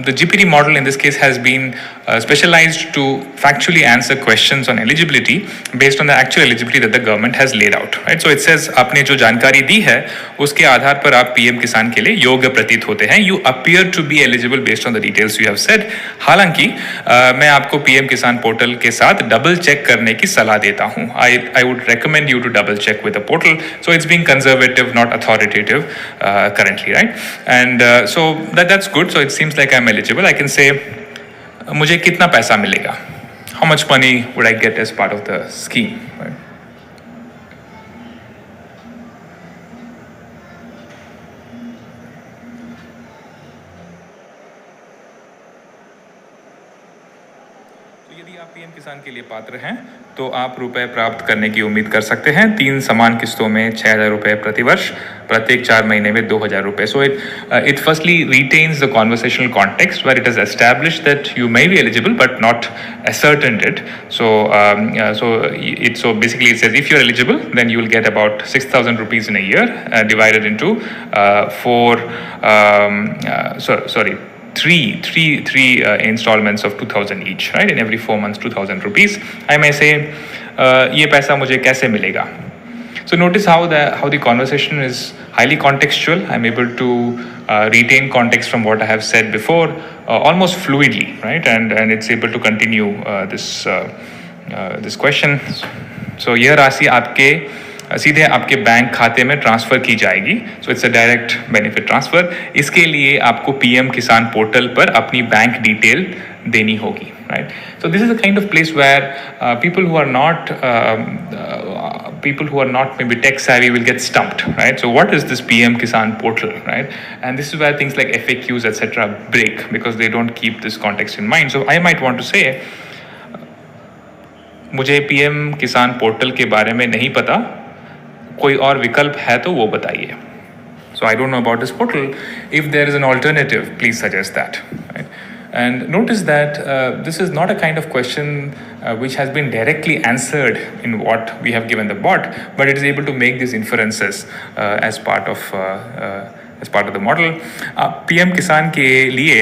GPT model in this case has been specialized to factually answer questions on eligibility based on the actual eligibility that the government has laid out. Right? So it says आपने जो जानकारी दी है उसके आधार पर आप PM किसान के लिए योग्य प्रतीत होते हैं. You appear to be eligible based on the details you have said. हालांकि मैं आपको PM किसान पोर्टल के साथ डबल चेक करने की सलाह देता हूँ. I would recommend you to double check with the portal. So it's being conservative, not authoritative currently, right? And so that's good. So it seems like I'm eligible. I can say मुझे कितना पैसा मिलेगा? How much money would I get as part of the scheme? Right? तो यदि आप PM किसान के लिए पात्र हैं तो आप रुपए प्राप्त करने की उम्मीद कर सकते हैं 3 समान किस्तों में 6,000 रुपए प्रति वर्ष, प्रत्येक 4 महीने में 2,000 रुपए. So it firstly retains the conversational context where it has established that you may be eligible but not ascertained it. So basically it says if you're eligible, then you will get about 6,000 rupees in a year, divided into three installments of 2,000 each, right? In every 4 months, 2,000 rupees. I may say, ये पैसा मुझे कैसे मिलेगा? So notice how the conversation is highly contextual. I'm able to retain context from what I have said before, almost fluidly, right? And it's able to continue this question. So यह राशि आपके सीधे आपके बैंक खाते में transfer की जाएगी. So it's a direct benefit transfer. इसके लिए आपको पीएम किसान पोर्टल पर अपनी बैंक डिटेल देनी होगी, right? So this is a kind of place where people who are not maybe tech savvy will get stumped, right? So what is this PM Kisan portal, right? And this is where things like FAQs etc. break because they don't keep this context in mind. So I might want to say, मुझे PM किसान portal के बारे में नहीं पता, कोई और विकल्प है तो वो बताइए. So I don't know about this portal. If there is an alternative, please suggest that. Right? And notice that this is not a kind of question which has been directly answered in what we have given the bot, but it is able to make these inferences as part of the model. PM किसान के लिए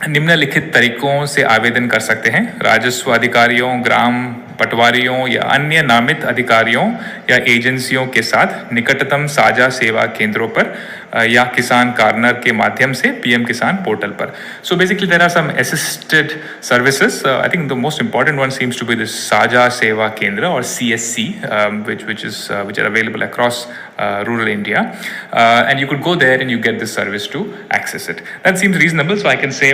निम्नलिखित तरीकों से आवेदन कर सकते हैं. राजस्व अधिकारियों, ग्राम पटवारियों या अन्य नामित अधिकारियों या एजेंसियों के साथ निकटतम साझा सेवा केंद्रों पर या किसान कार्नर के माध्यम से पीएम किसान पोर्टल पर. So basically there are some assisted services. I think the most important one seems to be this साझा सेवा केंद्र और CSC, which are available across rural India, and you could go there and you get this service to access it. That seems reasonable. So I can say,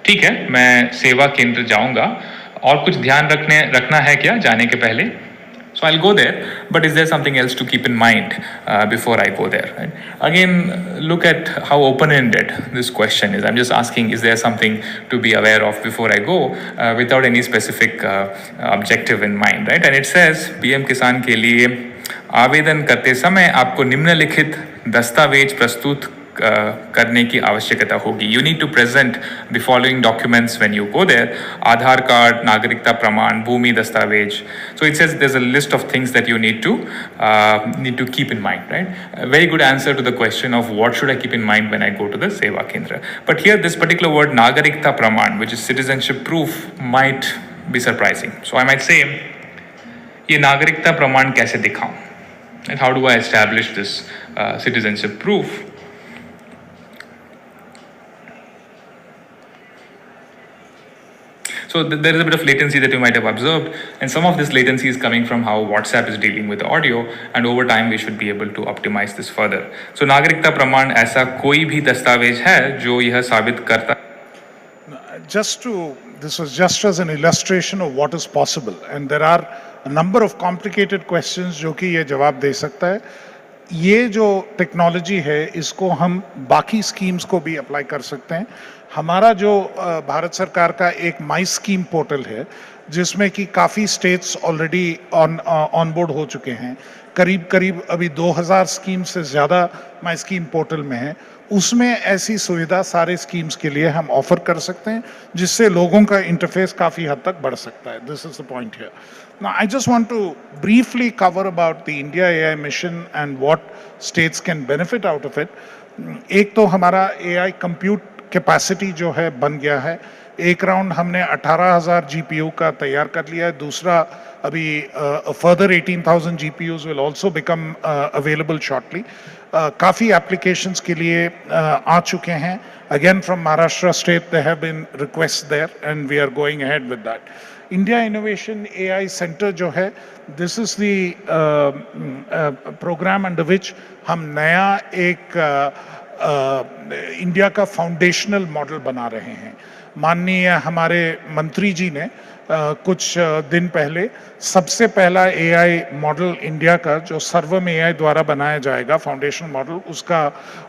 ठीक है, मैं सेवा केंद्र जाऊंगा. और कुछ ध्यान रखना है क्या जाने के पहले? So I'll go there, but is there something else to keep in mind before I go there? Right? Again, look at how open-ended this question is. I'm just asking, is there something to be aware of before I go, without any specific objective in mind, right? And it says, PM किसान के लिए आवेदन करते समय आपको निम्नलिखित दस्तावेज प्रस्तुत करने की आवश्यकता होगी. You need to present the following documents when you go there: Aadhaar card, नागरिकता प्रमाण, भूमि दस्तावेज. So it says there's a list of things that you need to keep in mind, right? A very good answer to the question of what should I keep in mind when I go to the Seva Kendra. But here this particular word नागरिकता प्रमाण, which is citizenship proof, might be surprising. So I might say, ये नागरिकता प्रमाण कैसे दिखाऊं? And how do I establish this citizenship proof? So there is a bit of latency that you might have observed, and some of this latency is coming from how WhatsApp is dealing with the audio, and over time we should be able to optimize this further. So नागरिकता प्रमाण ऐसा कोई भी दस्तावेज है जो यह साबित करता. This was just as an illustration of what is possible, and there are a number of complicated questions जो कि ये जवाब दे सकता है. ये जो टेक्नोलॉजी है इसको हम बाकी स्कीम्स को भी अप्लाई कर सकते हैं. हमारा जो भारत सरकार का एक माई स्कीम पोर्टल है जिसमें कि काफ़ी स्टेट्स ऑलरेडी ऑन बोर्ड हो चुके हैं. करीब अभी 2000 स्कीम से ज़्यादा माई स्कीम पोर्टल में है. उसमें ऐसी सुविधा सारे स्कीम्स के लिए हम ऑफर कर सकते हैं जिससे लोगों का इंटरफेस काफ़ी हद तक बढ़ सकता है. This is the point here. Now, I just want to briefly cover about the India AI mission and what states can benefit out of it. एक तो हमारा AI compute capacity जो है बन गया है. एक राउंड हमने 18,000 GPU का तैयार कर लिया है. दूसरा अभी further 18,000 GPUs will also become available shortly. काफ़ी applications के लिए आ चुके हैं. Again from Maharashtra state there have been requests there and we are going ahead with that. India innovation AI centre जो है, this is the programme under which हम नया एक इंडिया का फाउंडेशनल मॉडल बना रहे हैं. माननीय हमारे मंत्री जी ने कुछ दिन पहले सबसे पहला एआई मॉडल इंडिया का जो सर्वम एआई द्वारा बनाया जाएगा फाउंडेशन मॉडल, उसका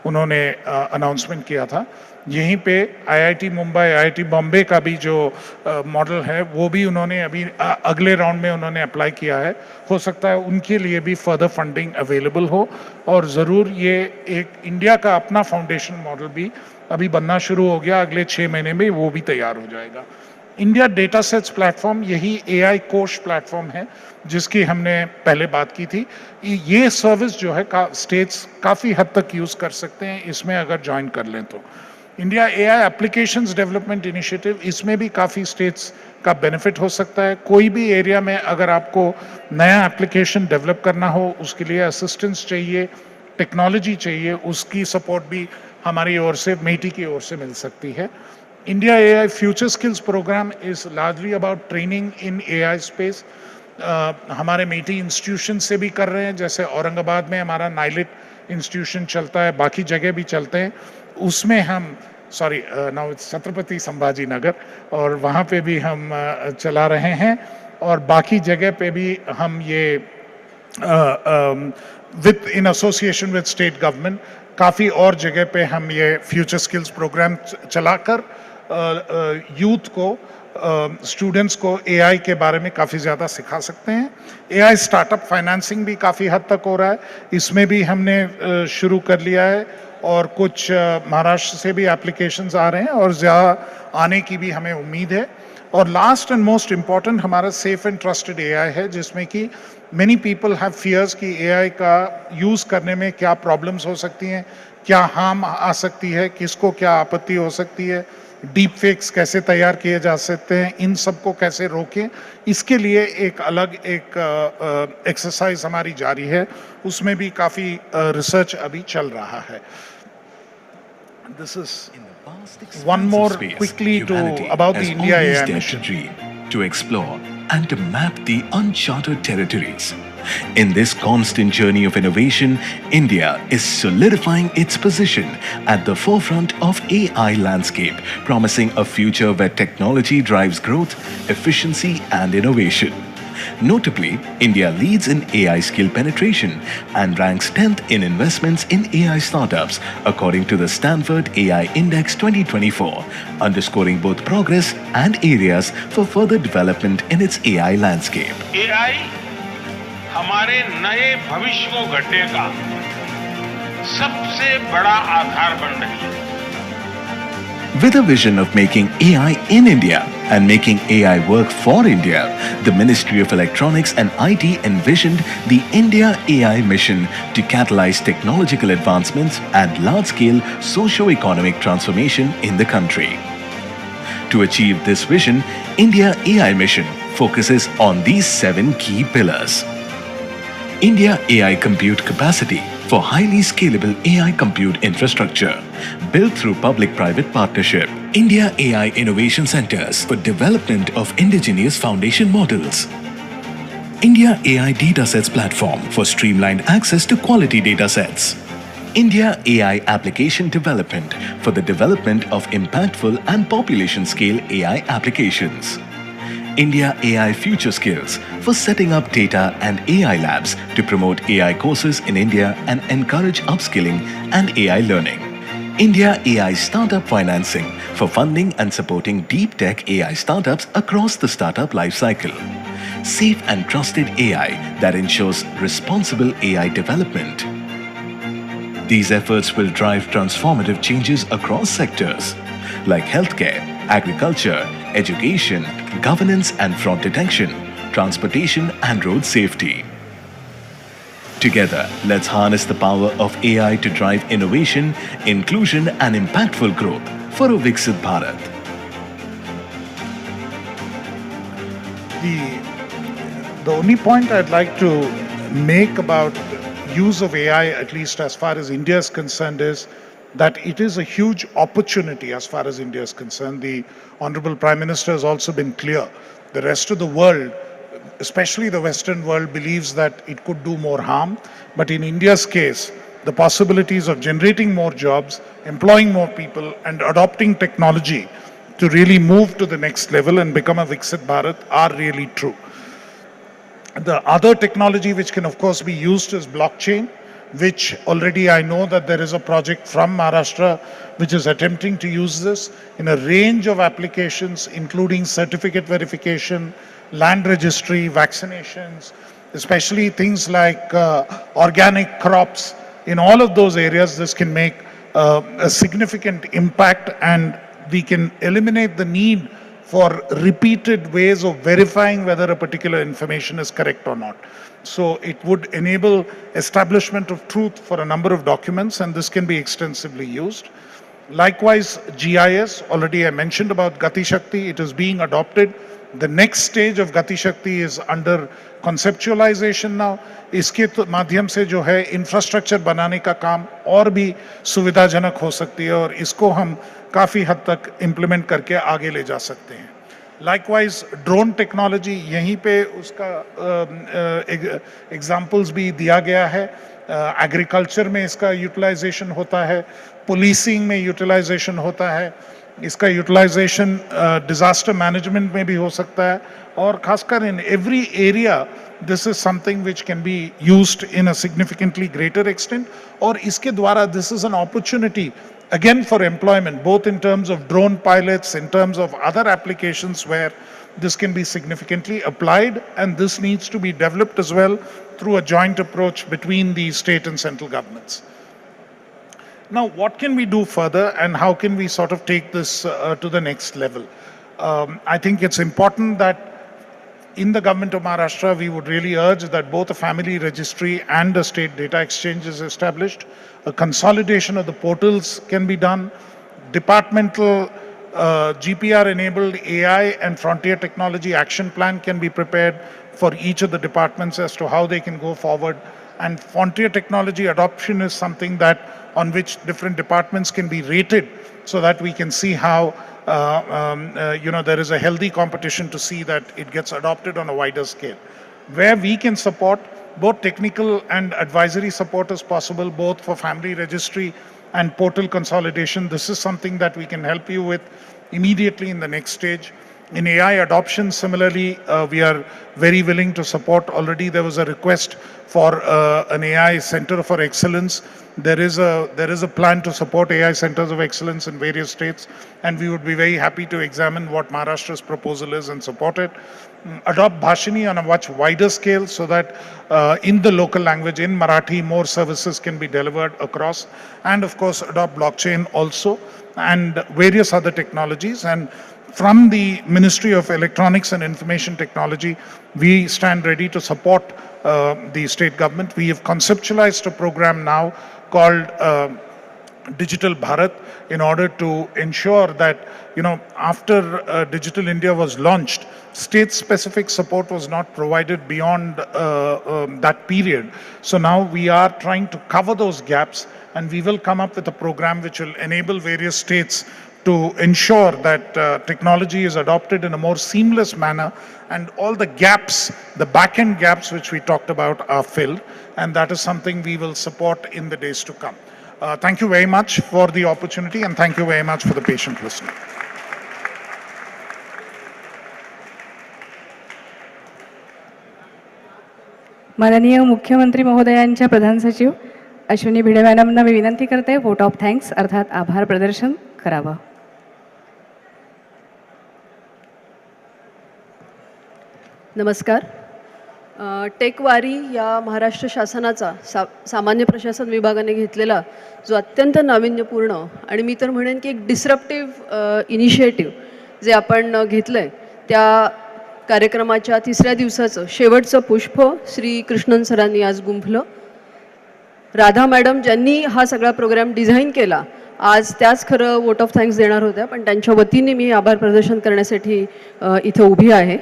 उन्होंने अनाउंसमेंट किया था। यहीं पे आईआईटी मुंबई, आईआईटी बॉम्बे का भी जो मॉडल है वो भी उन्होंने अभी अगले राउंड में उन्होंने अप्लाई किया है। हो सकता है उनके लिए भी फर्दर फंडिंग अवेलेबल हो, और ज़रूर ये एक इंडिया का अपना फाउंडेशन मॉडल भी अभी बनना शुरू हो गया, अगले 6 महीने में वो भी तैयार हो जाएगा। इंडिया डेटा सेट्स प्लेटफॉर्म यही एआई कोश प्लेटफॉर्म है जिसकी हमने पहले बात की थी। ये सर्विस जो है स्टेट्स काफ़ी हद तक यूज़ कर सकते हैं इसमें अगर ज्वाइन कर लें तो। India AI applications development initiative, इसमें भी काफ़ी स्टेट्स का बेनिफिट हो सकता है। कोई भी एरिया में अगर आपको नया एप्लीकेशन डेवलप करना हो, उसके लिए असिस्टेंस चाहिए, टेक्नोलॉजी चाहिए, उसकी सपोर्ट भी हमारी ओर से, मेटी की ओर से मिल सकती है। India AI Future Skills Program is largely about training in AI space. हमारे मेटी इंस्टीट्यूशन से भी कर रहे हैं, जैसे औरंगाबाद में हमारा नाइलिट इंस्टीट्यूशन चलता है, बाकी जगह भी चलते हैं। उसमें हम नाउ छत्रपति संभाजी नगर, और वहाँ पे भी हम चला रहे हैं, और बाकी जगह पे भी हम ये with in association with state government काफ़ी और जगह पे हम ये फ्यूचर स्किल्स प्रोग्राम चलाकर यूथ को, स्टूडेंट्स को एआई के बारे में काफ़ी ज़्यादा सिखा सकते हैं। एआई स्टार्टअप फाइनेंसिंग भी काफ़ी हद तक हो रहा है, इसमें भी हमने शुरू कर लिया है, और कुछ महाराष्ट्र से भी एप्लीकेशंस आ रहे हैं और ज़्यादा आने की भी हमें उम्मीद है। और लास्ट एंड मोस्ट इम्पॉर्टेंट हमारा सेफ एंड ट्रस्टेड एआई है, जिसमें कि मेनी पीपल हैव फियर्स कि एआई का यूज़ करने में क्या प्रॉब्लम्स हो सकती हैं, क्या हार्म आ सकती है, किसको क्या आपत्ति हो सकती है, डीप फेक्स कैसे तैयार किए जा सकते हैं, इन सब को कैसे रोकें। इसके लिए एक अलग एक्सरसाइज हमारी जारी है, उसमें भी काफ़ी रिसर्च अभी चल रहा है। This is one more quickly about the India AI mission. To explore and to map the uncharted territories. In this constant journey of innovation, India is solidifying its position at the forefront of AI landscape, promising a future where technology drives growth, efficiency and innovation. Notably, India leads in AI skill penetration and ranks 10th in investments in AI startups according to the Stanford AI Index 2024, underscoring both progress and areas for further development in its AI landscape. AI हमारे नए भविष्य को गढ़ने का सबसे बड़ा आधार बन रही है। With a vision of making AI in India and making AI work for India, the Ministry of Electronics and IT envisioned the India AI mission to catalyze technological advancements and large-scale socio-economic transformation in the country. To achieve this vision, India AI mission focuses on these 7 key pillars. India AI compute capacity for highly scalable AI compute infrastructure built through public-private partnership. India AI Innovation Centers for development of indigenous foundation models. India AI Datasets platform for streamlined access to quality datasets. India AI application development for the development of impactful and population-scale AI applications. India AI Future Skills for setting up data and AI labs to promote AI courses in India and encourage upskilling and AI learning. India AI Startup Financing for funding and supporting deep tech AI startups across the startup lifecycle. Safe and trusted AI that ensures responsible AI development. These efforts will drive transformative changes across sectors like healthcare, agriculture, education, governance and fraud detection, transportation and road safety. Together, let's harness the power of AI to drive innovation, inclusion and impactful growth for a Viksit Bharat. The only point I'd like to make about use of AI, at least as far as India is concerned, is that it is a huge opportunity as far as India is concerned. The Honorable Prime Minister has also been clear. The rest of the world, especially the Western world, believes that it could do more harm. But in India's case, the possibilities of generating more jobs, employing more people, and adopting technology to really move to the next level and become a Viksit Bharat are really true. The other technology which can of course be used is blockchain, which already I know that there is a project from Maharashtra which is attempting to use this in a range of applications, including certificate verification, land registry, vaccinations, especially things like organic crops. In all of those areas, this can make a significant impact, and we can eliminate the need for repeated ways of verifying whether a particular information is correct or not. So it would enable establishment of truth for a number of documents, and this can be extensively used. Likewise, GIS, already I mentioned about Gati Shakti, it is being adopted. The next stage of Gati Shakti is under conceptualization now. इसके माध्यम से जो है infrastructure बनाने का काम और भी सुविधाजनक हो सकती है, और इसको हम काफ़ी हद तक इम्प्लीमेंट करके आगे ले जा सकते हैं. लाइकवाइज ड्रोन टेक्नोलॉजी, यहीं पे उसका एग्जाम्पल्स भी दिया गया है. एग्रीकल्चर में इसका यूटिलाइजेशन होता है, पुलिसिंग में यूटिलाइजेशन होता है, इसका यूटिलाइजेशन डिजास्टर मैनेजमेंट में भी हो सकता है, और खासकर in every area this is something which can be used in a significantly greater extent. और इसके द्वारा this is an opportunity again for employment, both in terms of drone pilots, in terms of other applications where this can be significantly applied, and this needs to be developed as well through a joint approach between the state and central governments. Now, what can we do further, and how can we sort of take this to the next level? I think it's important that in the government of Maharashtra, we would really urge that both a family registry and a state data exchange is established. A consolidation of the portals can be done. Departmental GPR-enabled AI and frontier technology action plan can be prepared for each of the departments as to how they can go forward. And frontier technology adoption is something that on which different departments can be rated, so that we can see how there is a healthy competition to see that it gets adopted on a wider scale. Where we can support, both technical and advisory support is possible, both for family registry and portal consolidation. This is something that we can help you with immediately in the next stage. In AI adoption, similarly, we are very willing to support. Already there was a request for an AI Center for Excellence. There is a plan to support AI Centers of Excellence in various states, and we would be very happy to examine what Maharashtra's proposal is and support it. Adopt Bhashini on a much wider scale, so that in the local language, in Marathi, more services can be delivered across. And of course, adopt blockchain also, and various other technologies. And from the Ministry of Electronics and Information Technology, we stand ready to support the state government. We have conceptualized a program now called Digital Bharat, in order to ensure that, after Digital India was launched, state-specific support was not provided beyond that period. So now we are trying to cover those gaps, and we will come up with a program which will enable various states to ensure that technology is adopted in a more seamless manner, and all the gaps, the back-end gaps which we talked about, are filled, and that is something we will support in the days to come. Thank you very much for the opportunity, and thank you very much for the patient listening. माननीय मुख्यमंत्री महोदयांच्या प्रधान सचिव अश्विनी भिडे मॅडमना मी विनंती करते, vote of thanks अर्थात आभार प्रदर्शन करावं. नमस्कार. टेकवारी या महाराष्ट्र शासनाचा सामान्य प्रशासन विभागाने घेतलेला जो अत्यंत नाविन्यपूर्ण आणि मी तर म्हणेन की एक डिस्रप्टिव्ह इनिशिएटिव्ह जे आपण घेतलं आहे, त्या कार्यक्रमाच्या तिसऱ्या दिवसाचं शेवटचं पुष्प श्री कृष्णन सरांनी आज गुंफलं. राधा मॅडम ज्यांनी हा सगळा प्रोग्राम डिझाईन केला, आज त्याच खरं वोट ऑफ थँक्स देणार होत्या, पण त्यांच्या वतीने मी आभार प्रदर्शन करण्यासाठी इथं उभी आहे.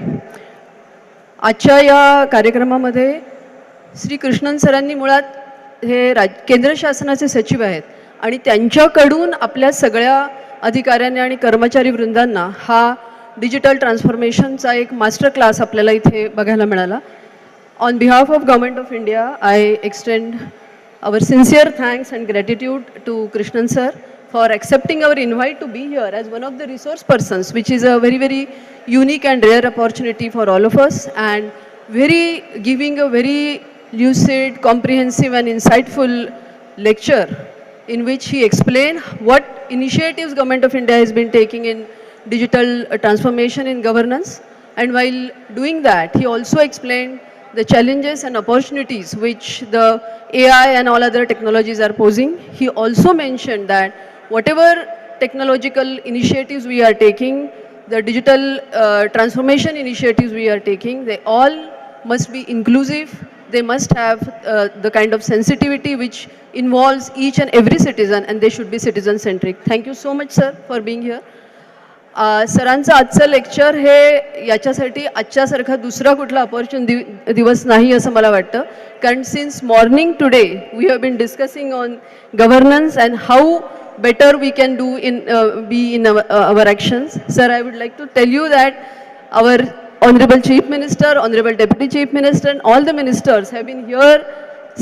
आजच्या या कार्यक्रमामध्ये श्री कृष्णन सरांनी मुळात हे केंद्र शासनाचे सचिव आहेत, आणि त्यांच्याकडून आपल्या सगळ्या अधिकाऱ्यांनी आणि कर्मचारी वृंदांना हा डिजिटल ट्रान्सफॉर्मेशनचा एक मास्टर क्लास आपल्याला इथे बघायला मिळाला. On behalf of government of India, I extend our sincere thanks and gratitude to Krishnan sir for accepting our invite to be here as one of the resource persons, which is a very, very unique and rare opportunity for all of us, and giving a very lucid, comprehensive and insightful lecture in which he explained what initiatives Government of India has been taking in digital transformation in governance. And while doing that, he also explained the challenges and opportunities which the AI and all other technologies are posing. He also mentioned that whatever technological initiatives we are taking, the digital transformation initiatives we are taking, they all must be inclusive. They must have the kind of sensitivity which involves each and every citizen, and they should be citizen-centric. Thank you so much, sir, for being here. सरांचं आजचं lecture हे याच्यासाठी आजच्यासारखा दुसरा कुठला दिवस नाही असं मला वाटतं, कारण since morning today we have been discussing on governance and how better we can do in our actions. Sir, I would like to tell you that our Honorable Chief Minister, Honorable Deputy Chief Minister and all the ministers have been here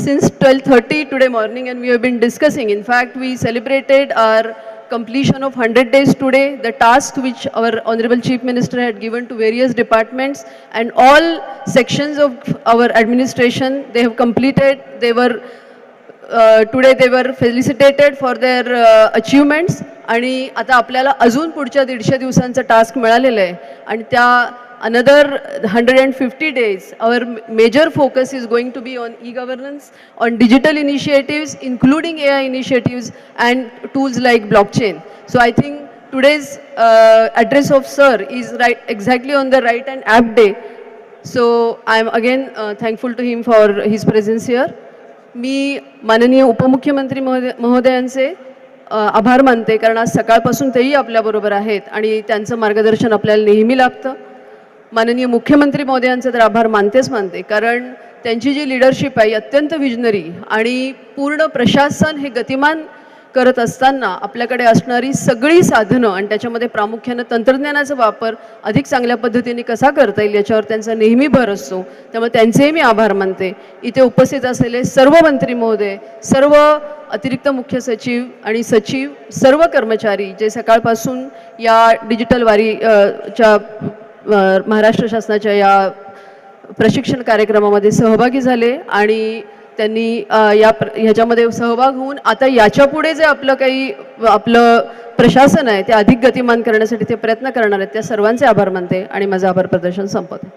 since 12:30 today morning, and we have been discussing. In fact, we celebrated our completion of 100 days today, the task which our Honorable Chief Minister had given to various departments and all sections of our administration. They have completed. Today they were felicitated for their achievements, आणि आता आपल्याला अजून पुढच्या 150 दिवसांचा task मिळालेला आहे, आणि त्या another 150 days our major focus is going to be on e-governance, on digital initiatives including AI initiatives and tools like blockchain. So I think today's address of sir is exactly on the right and apt day. So I am again thankful to him for his presence here. मी माननीय उपमुख्यमंत्री महोदयांचे आभार मानते, कारण आज सकाळपासून तेही आपल्याबरोबर आहेत आणि त्यांचं मार्गदर्शन आपल्याला नेहमी लाभतं. माननीय मुख्यमंत्री महोदयांचे तर आभार मानते, कारण त्यांची जी लीडरशिप आहे अत्यंत विजनरी, आणि पूर्ण प्रशासन हे गतिमान करत असताना आपल्याकडे असणारी सगळी साधनं आणि त्याच्यामध्ये प्रामुख्यानं तंत्रज्ञानाचा वापर अधिक चांगल्या पद्धतीने कसा करता येईल याच्यावर त्यांचा नेहमी भर असतो. त्यामुळे त्यांचेही मी आभार मानते. इथे उपस्थित असलेले सर्व मंत्री महोदय, सर्व अतिरिक्त मुख्य सचिव आणि सचिव, सर्व कर्मचारी जे सकाळपासून या डिजिटल वारीच्या महाराष्ट्र शासनाच्या या प्रशिक्षण कार्यक्रमामध्ये सहभागी झाले, आणि त्यांनी ह्याच्यामध्ये सहभाग होऊन आता याच्यापुढे जे आपलं प्रशासन आहे ते अधिक गतिमान करण्यासाठी ते प्रयत्न करणार आहेत, त्या सर्वांचे आभार मानते आणि माझं आभार प्रदर्शन संपवते.